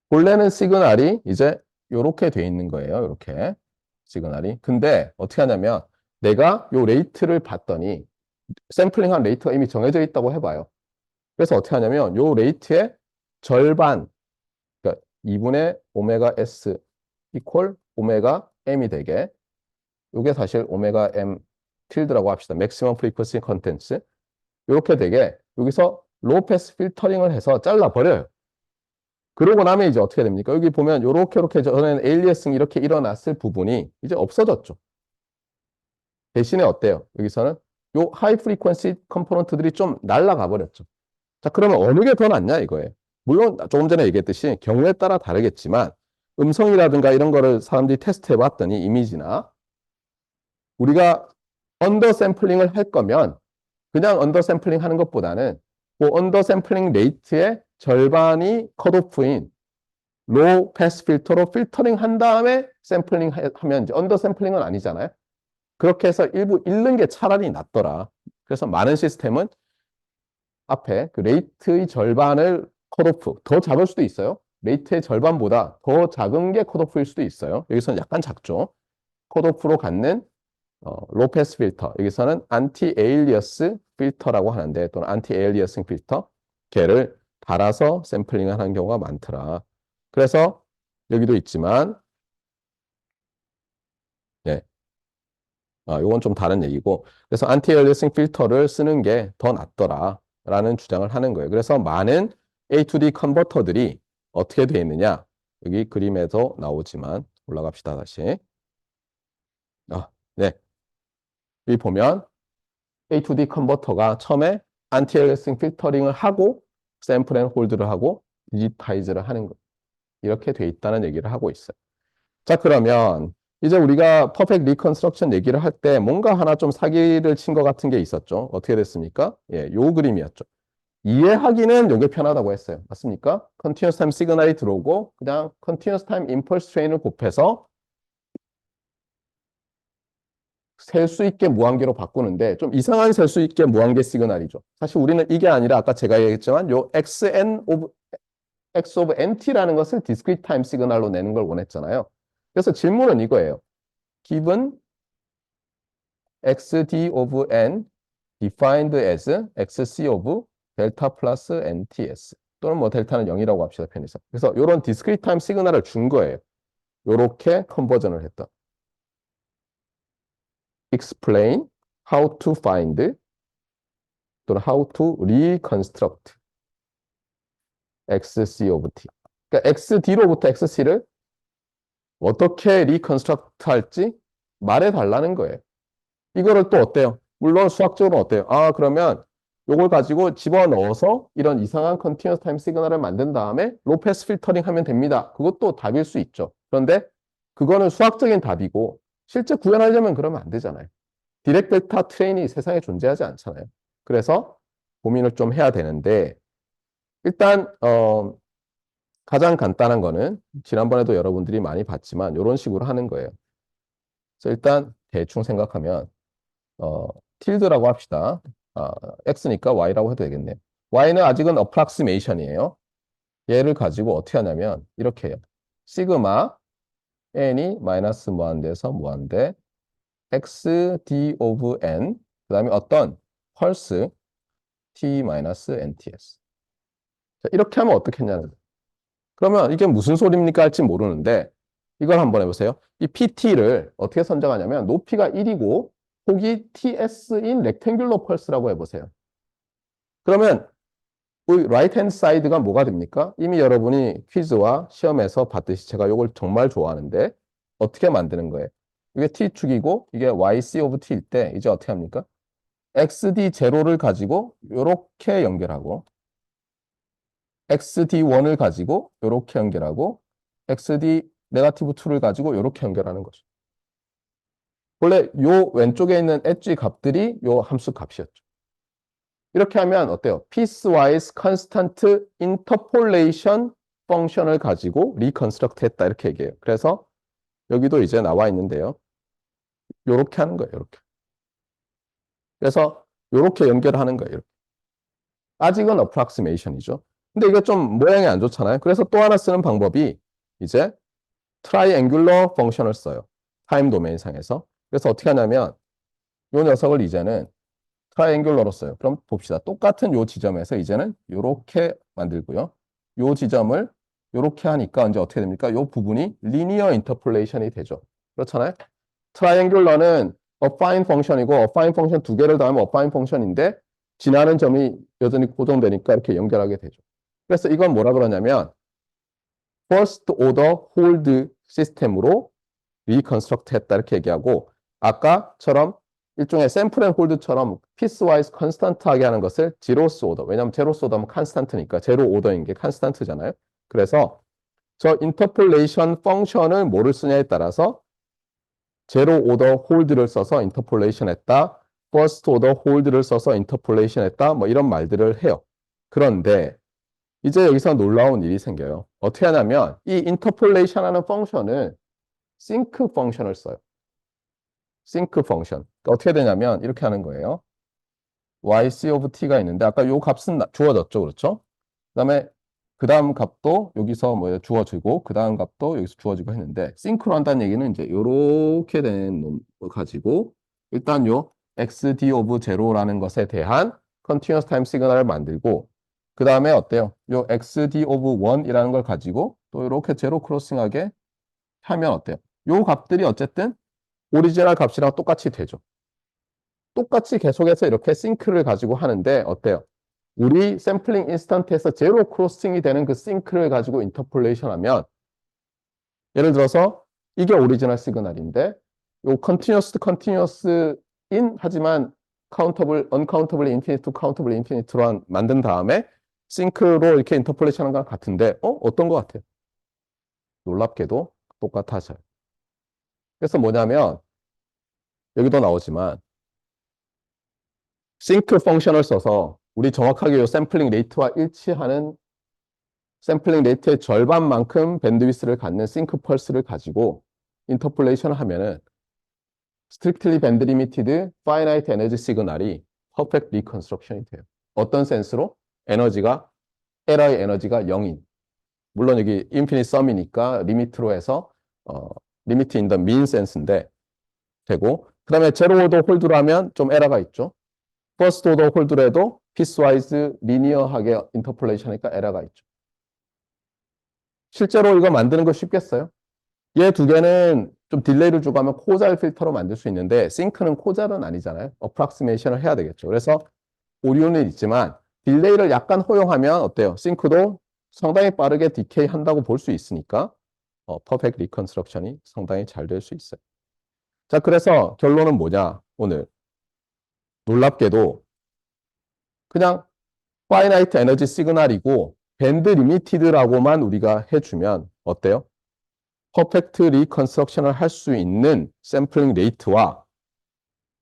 본래는 시그널이 이제 이렇게 돼 있는 거예요. 이렇게 시그널이. 근데 어떻게 하냐면 내가 요 레이트를 봤더니 샘플링한 레이트가 이미 정해져 있다고 해봐요. 그래서 어떻게 하냐면 요 레이트의 절반, 그러니까 2분의 오메가 S 이퀄 오메가 M이 되게, 이게 사실 오메가 M 필드라고 합시다. 맥시멈 프리퀀시 컨텐츠. 이렇게 되게 여기서 로우 패스 필터링을 해서 잘라버려요. 그러고 나면 이제 어떻게 됩니까? 여기 보면 요렇게 전에는 에일리어싱이 이렇게 일어났을 부분이 이제 없어졌죠. 대신에 어때요? 여기서는 요 하이 프리퀀시 컴포넌트들이 좀 날아가 버렸죠. 자, 그러면 어느 게 더 낫냐 이거예요. 물론 조금 전에 얘기했듯이 경우에 따라 다르겠지만 음성이라든가 이런 거를 사람들이 테스트해 봤더니 이미지나 우리가 언더 샘플링을 할 거면 그냥 언더 샘플링 하는 것보다는 그 언더 샘플링 레이트의 절반이 컷오프인 로우 패스 필터로 필터링 한 다음에 샘플링 하면 이제 언더 샘플링은 아니잖아요. 그렇게 해서 일부 잃는 게 차라리 낫더라. 그래서 많은 시스템은 앞에 그 레이트의 절반을 컷오프, 더 작을 수도 있어요. 레이트의 절반보다 더 작은 게 컷오프일 수도 있어요. 여기서는 약간 작죠. 컷오프로 갖는 로패스 필터, 여기서는 안티 에일리어스 필터라고 하는데, 또는 안티 에일리어싱 필터, 걔를 달아서 샘플링을 하는 경우가 많더라. 그래서 여기도 있지만, 예, 이건 좀 다른 얘기고, 그래서 안티 에일리어싱 필터를 쓰는 게 더 낫더라라는 주장을 하는 거예요. 그래서 많은 A2D 컨버터들이 어떻게 되어 있느냐? 여기 그림에서 나오지만 올라갑시다 다시. 네, 여기 보면 A2D 컨버터가 처음에 안티엘리싱 필터링을 하고 샘플 앤 홀드를 하고 디지타이즈를 하는 거, 이렇게 돼 있다는 얘기를 하고 있어요. 자, 그러면 이제 우리가 퍼펙트 리컨스트럭션 얘기를 할 때 뭔가 하나 좀 사기를 친 것 같은 게 있었죠. 어떻게 됐습니까? 예, 요 그림이었죠. 이해하기는 요게 편하다고 했어요. 맞습니까? 컨티뉴어스 타임 시그널이 들어오고 그냥 컨티뉴어스 타임 임펄스 트레인을 곱해서 셀 수 있게 무한계로 바꾸는데 좀 이상한 셀 수 있게 무한계 시그널이죠. 사실 우리는 이게 아니라 아까 제가 얘기했지만 요 x of nt라는 것을 discrete time 시그널로 내는 걸 원했잖아요. 그래서 질문은 이거예요. given xd of n defined as xc of 델타 플러스 nts 또는 뭐 델타는 0이라고 합시다. 편의상. 그래서 이런 discrete time 시그널을 준 거예요. 요렇게 컨버전을 했다. explain how to find 또는 how to reconstruct xc of t. 그러니까 xd로부터 xc를 어떻게 리컨스트럭트 할지 말해달라는 거예요. 이거를 또 어때요? 물론 수학적으로 어때요? 아, 그러면 요걸 가지고 집어넣어서 이런 이상한 컨티뉴어스 타임 시그널을 만든 다음에 로패스 필터링 하면 됩니다. 그것도 답일 수 있죠. 그런데 그거는 수학적인 답이고 실제 구현하려면 그러면 안 되잖아요. 디렉 델타 트레인이 세상에 존재하지 않잖아요. 그래서 고민을 좀 해야 되는데 일단 가장 간단한 거는 지난번에도 여러분들이 많이 봤지만 이런 식으로 하는 거예요. 그래서 일단 대충 생각하면 tilde라고 합시다. x니까 y라고 해도 되겠네요. y는 아직은 approximation이에요. 얘를 가지고 어떻게 하냐면 이렇게 해요. 시그마 n이 마이너스 무한대에서 무한대 x d of n 그 다음에 어떤 펄스 t-nts. 자, 이렇게 하면 어떻게 했냐는 거예요. 그러면 이게 무슨 소리입니까 할지 모르는데 이걸 한번 해보세요. 이 PT를 어떻게 선정하냐면 높이가 1이고 폭이 TS인 렉탱귤러 펄스라고 해보세요. 그러면 이 라이트 핸드 사이드가 뭐가 됩니까? 이미 여러분이 퀴즈와 시험에서 봤듯이 제가 이걸 정말 좋아하는데 어떻게 만드는 거예요? 이게 T축이고 이게 YC 오브 T일 때 이제 어떻게 합니까? XD0를 가지고 이렇게 연결하고 XD1을 가지고 이렇게 연결하고 XD 네거티브 2를 가지고 이렇게 연결하는 거죠. 원래 요 왼쪽에 있는 엣지 값들이 요 함수 값이었죠. 이렇게 하면 어때요? piecewise constant interpolation 펑션을 가지고 reconstruct 했다 이렇게 얘기해요. 그래서 여기도 이제 나와 있는데요. 요렇게 하는 거예요. 이렇게. 그래서 요렇게 연결하는 거예요. 이렇게. 아직은 approximation이죠. 근데 이거 좀 모양이 안 좋잖아요. 그래서 또 하나 쓰는 방법이 이제 triangular 펑션을 써요. 타임 도메인 상에서. 그래서 어떻게 하냐면 요 녀석을 이제는 트라이앵귤러로 써요. 그럼 봅시다. 똑같은 요 지점에서 이제는 요렇게 만들고요. 요 지점을 요렇게 하니까 이제 어떻게 됩니까? 요 부분이 리니어 인터폴레이션이 되죠. 그렇잖아요. 트라이앵귤러는 어파인 펑션이고 어파인 펑션 두 개를 더하면 어파인 펑션인데 지나는 점이 여전히 고정되니까 이렇게 연결하게 되죠. 그래서 이건 뭐라 그러냐면 first order hold 시스템으로 리컨스트럭트 했다 이렇게 얘기하고 아까처럼 일종의 샘플 앤 홀드처럼 피스와이즈 컨스탄트하게 하는 것을 제로스 오더. 왜냐하면 제로스 오더면 컨스탄트니까 제로 오더인 게 컨스탄트잖아요. 그래서 저 인터폴레이션 펑션을 뭐를 쓰냐에 따라서 제로 오더 홀드를 써서 인터폴레이션 했다. 퍼스트 오더 홀드를 써서 인터폴레이션 했다. 뭐 이런 말들을 해요. 그런데 이제 여기서 놀라운 일이 생겨요. 어떻게 하냐면 이 인터폴레이션 하는 펑션을 싱크 펑션을 써요. 싱크 펑션. 그러니까 어떻게 되냐면 이렇게 하는 거예요. yc of t가 있는데 아까 요 값은 주어졌죠. 그렇죠? 그다음에 그 다음 값도 여기서 뭐 주어지고 그 다음 값도 여기서 주어지고 했는데 싱크로 한다는 얘기는 이제 요렇게 된 놈을 가지고 일단 요 xd of 0라는 것에 대한 continuous time 시그널을 만들고 그 다음에 어때요? 요 xd of 1이라는 걸 가지고 또 이렇게 제로 크로싱하게 하면 어때요? 요 값들이 어쨌든 오리지널 값이랑 똑같이 되죠. 똑같이 계속해서 이렇게 싱크를 가지고 하는데 어때요? 우리 샘플링 인스턴트에서 제로 크로싱이 되는 그 싱크를 가지고 인터폴레이션 하면 예를 들어서 이게 오리지널 시그널인데 요 컨티뉴어스 인 하지만 카운터블 언카운터블 인피니트 투 카운터블 인피니트로 만든 다음에 싱크로 이렇게 인터폴레이션 하는 거랑 같은데 어떤 것 같아요? 놀랍게도 똑같아져요. 그래서 뭐냐면 여기도 나오지만 싱크 펑션을 써서 우리 정확하게 이 샘플링 레이트와 일치하는 샘플링 레이트의 절반만큼 밴드위스를 갖는 싱크 펄스를 가지고 인터폴레이션을 하면은 strictly band limited finite energy 시그널이 perfect reconstruction이 돼요. 어떤 센스로? 에러의 에너지가 0인. 물론 여기 infinite sum이니까 리미트로 해서 limit in the mean sense인데 되고 그 다음에 제로 오더 홀드로 하면 좀 에러가 있죠. 퍼스트 오더 홀드로 해도 피스와이즈 리니어하게 인터폴레이션 하니까 에러가 있죠. 실제로 이거 만드는 거 쉽겠어요? 얘 두 개는 좀 딜레이를 주고 하면 코잘 필터로 만들 수 있는데 싱크는 코잘은 아니잖아요. 어프락시메이션을 해야 되겠죠. 그래서 오류는 있지만 딜레이를 약간 허용하면 어때요? 싱크도 상당히 빠르게 디케이 한다고 볼 수 있으니까 퍼펙트 리컨스트럭션이 상당히 잘 될 수 있어요. 자, 그래서 결론은 뭐냐? 오늘 놀랍게도 그냥 파이나이트 에너지 시그널이고 밴드 리미티드라고만 우리가 해주면 어때요? 퍼펙트 리컨스트럭션을 할 수 있는 샘플링 레이트와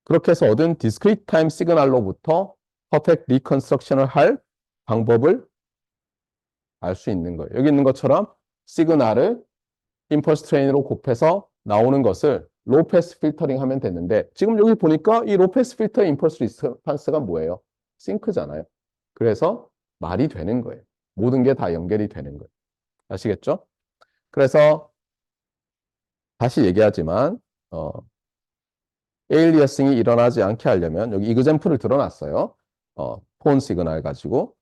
그렇게 해서 얻은 디스크리트 타임 시그널로부터 퍼펙트 리컨스트럭션을 할 방법을 알 수 있는 거예요. 여기 있는 것처럼 시그널을 임펄스 트레인으로 곱해서 나오는 것을 로패스 필터링 하면 됐는데 지금 여기 보니까 이 로패스 필터 임펄스 리스판스가 뭐예요? 싱크잖아요. 그래서 말이 되는 거예요. 모든 게 다 연결이 되는 거예요. 아시겠죠? 그래서 다시 얘기하지만 에일리어싱이 일어나지 않게 하려면 여기 이그젠플을 드러났어요. 폰 시그널 가지고.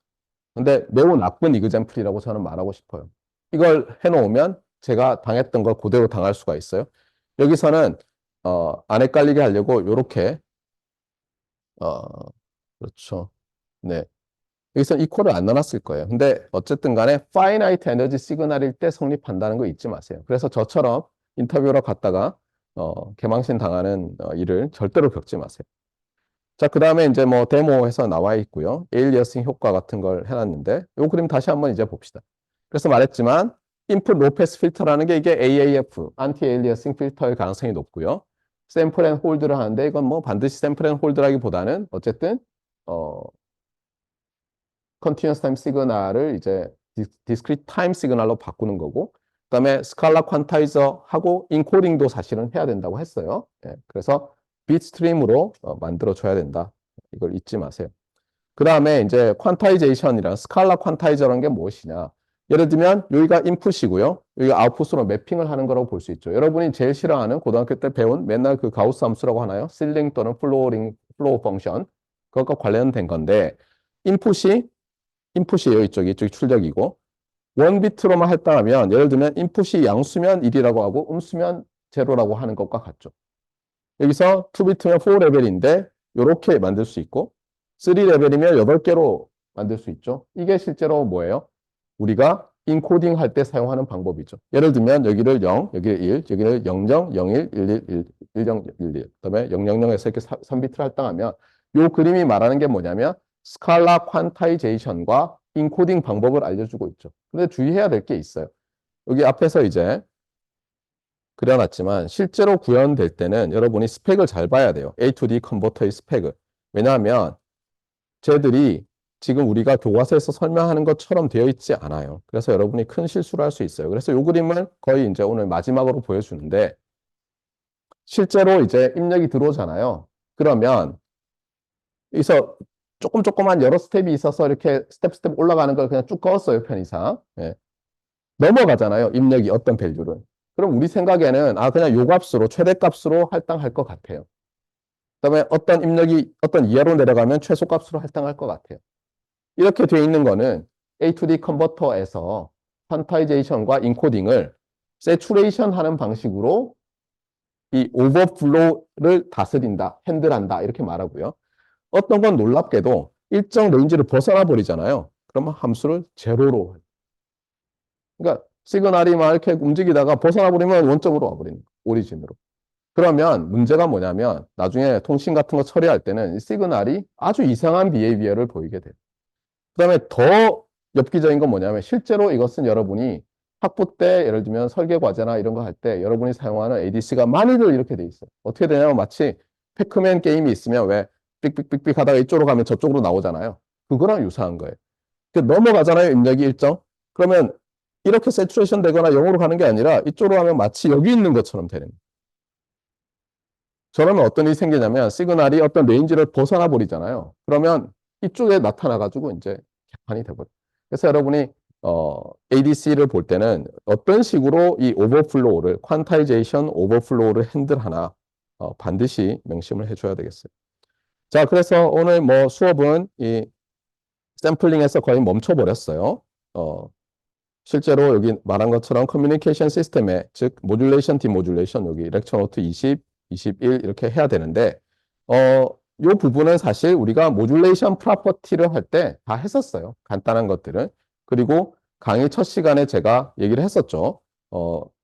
근데 매우 나쁜 이그젠플이라고 저는 말하고 싶어요. 이걸 해놓으면 제가 당했던 걸 그대로 당할 수가 있어요. 여기서는 안 헷갈리게 하려고 이렇게 그렇죠. 네. 여기서 이퀄을 안 넣어놨을 거예요. 근데 어쨌든 간에 파이나이트 에너지 시그널일 때 성립한다는 거 잊지 마세요. 그래서 저처럼 인터뷰로 갔다가 개망신 당하는 일을 절대로 겪지 마세요. 자, 그 다음에 이제 뭐 데모에서 나와 있고요. 에일리어싱 효과 같은 걸 해놨는데 이 그림 다시 한번 이제 봅시다. 그래서 말했지만 인풋 로패스 필터라는 게 이게 AAF, 안티 에일리어싱 필터일 가능성이 높고요. 샘플 앤 홀드를 하는데 이건 뭐 반드시 샘플 앤 홀드라기보다는 어쨌든 컨티뉴어스 타임 시그널을 이제 디스크리트 타임 시그널로 바꾸는 거고, 그다음에 스칼라 퀀타이저 하고 인코딩도 사실은 해야 된다고 했어요. 예, 그래서 빗 스트림으로 만들어 줘야 된다. 이걸 잊지 마세요. 그 다음에 이제 퀀타이제이션이랑 스칼라 퀀타이저라는 게 무엇이냐. 예를 들면 여기가 인풋이고요. 여기가 아웃풋으로 매핑을 하는 거라고 볼 수 있죠. 여러분이 제일 싫어하는 고등학교 때 배운 맨날 그 가우스 함수라고 하나요? 실링 또는 플로우 펑션. 그것과 관련된 건데 인풋이에요. 이쪽이 출력이고 원 비트로만 할당하면 예를 들면 인풋이 양수면 1이라고 하고 음수면 제로라고 하는 것과 같죠. 여기서 2비트면 4레벨인데 이렇게 만들 수 있고 3레벨이면 8개로 만들 수 있죠. 이게 실제로 뭐예요? 우리가 인코딩 할 때 사용하는 방법이죠. 예를 들면 여기를 0, 여기를 1, 여기를 00, 01, 11, 10, 11, 그다음에 000에서 이렇게 3비트를 할당하면 이 그림이 말하는 게 뭐냐면 스칼라 퀀타이제이션과 인코딩 방법을 알려주고 있죠. 근데 주의해야 될 게 있어요. 여기 앞에서 이제 그려놨지만 실제로 구현될 때는 여러분이 스펙을 잘 봐야 돼요. A to D 컨버터의 스펙을. 왜냐하면 쟤들이 지금 우리가 교과서에서 설명하는 것처럼 되어 있지 않아요. 그래서 여러분이 큰 실수를 할 수 있어요. 그래서 이 그림을 거의 이제 오늘 마지막으로 보여주는데 실제로 이제 입력이 들어오잖아요. 그러면 여기서 조금만 여러 스텝이 있어서 이렇게 스텝 올라가는 걸 그냥 쭉 그었어요. 편의상. 예. 넘어가잖아요. 입력이 어떤 밸류를. 그럼 우리 생각에는 그냥 요 값으로 최대값으로 할당할 것 같아요. 그다음에 어떤 입력이 어떤 이하로 내려가면 최소값으로 할당할 것 같아요. 이렇게 되어 있는 거는 A to D 컨버터에서 퀀타이제이션과 인코딩을 세추레이션 하는 방식으로 이 오버플로우를 다스린다, 핸들한다 이렇게 말하고요. 어떤 건 놀랍게도 일정 레인지를 벗어나 버리잖아요. 그러면 함수를 제로로. 그러니까 시그널이 막 이렇게 움직이다가 벗어나 버리면 원점으로 와버리는 거예요. 오리진으로. 그러면 문제가 뭐냐면 나중에 통신 같은 거 처리할 때는 이 시그널이 아주 이상한 비헤이비어를 보이게 돼요. 그 다음에 더 엽기적인 건 뭐냐면 실제로 이것은 여러분이 학부 때 예를 들면 설계 과제나 이런 거 할 때 여러분이 사용하는 ADC가 많이들 이렇게 돼 있어요. 어떻게 되냐면 마치 패크맨 게임이 있으면 왜 삑삑삑삑 하다가 이쪽으로 가면 저쪽으로 나오잖아요. 그거랑 유사한 거예요. 넘어가잖아요. 입력이 일정. 그러면 이렇게 세추레이션 되거나 0으로 가는 게 아니라 이쪽으로 가면 마치 여기 있는 것처럼 되는 거예요. 저러면 어떤 일이 생기냐면 시그널이 어떤 레인지를 벗어나 버리잖아요. 그러면 이쪽에 나타나가지고 이제 개판이 돼버려요. 그래서 여러분이 ADC를 볼 때는 어떤 식으로 이 오버플로우를 퀀타이제이션 오버플로우를 핸들하나 반드시 명심을 해줘야 되겠어요. 자, 그래서 오늘 뭐 수업은 이 샘플링에서 거의 멈춰버렸어요. 실제로 여기 말한 것처럼 커뮤니케이션 시스템에 즉 모듈레이션, 디모듈레이션 여기 렉처 노트 20, 21 이렇게 해야 되는데 이 부분은 사실 우리가 모듈레이션 프로퍼티를 할 때 다 했었어요. 간단한 것들은. 그리고 강의 첫 시간에 제가 얘기를 했었죠.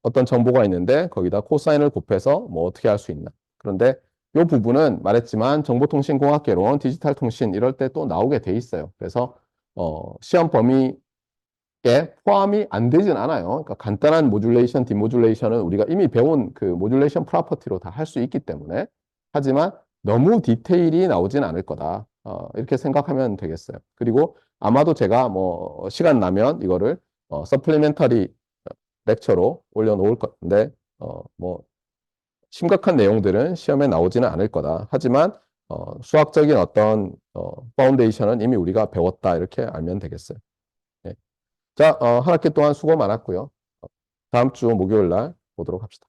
어떤 정보가 있는데 거기다 코사인을 곱해서 뭐 어떻게 할 수 있나. 그런데 이 부분은 말했지만 정보통신공학개론, 디지털통신 이럴 때 또 나오게 돼 있어요. 그래서 시험 범위에 포함이 안 되진 않아요. 그러니까 간단한 모듈레이션, 디모듈레이션은 우리가 이미 배운 그 모듈레이션 프로퍼티로 다 할 수 있기 때문에 하지만 너무 디테일이 나오진 않을 거다. 이렇게 생각하면 되겠어요. 그리고 아마도 제가 뭐 시간 나면 이거를 서플리멘터리 렉처로 올려놓을 건데 뭐 심각한 내용들은 시험에 나오지는 않을 거다. 하지만 수학적인 어떤 파운데이션은 이미 우리가 배웠다. 이렇게 알면 되겠어요. 네. 자, 한 학기 동안 수고 많았고요. 다음 주 목요일 날 보도록 합시다.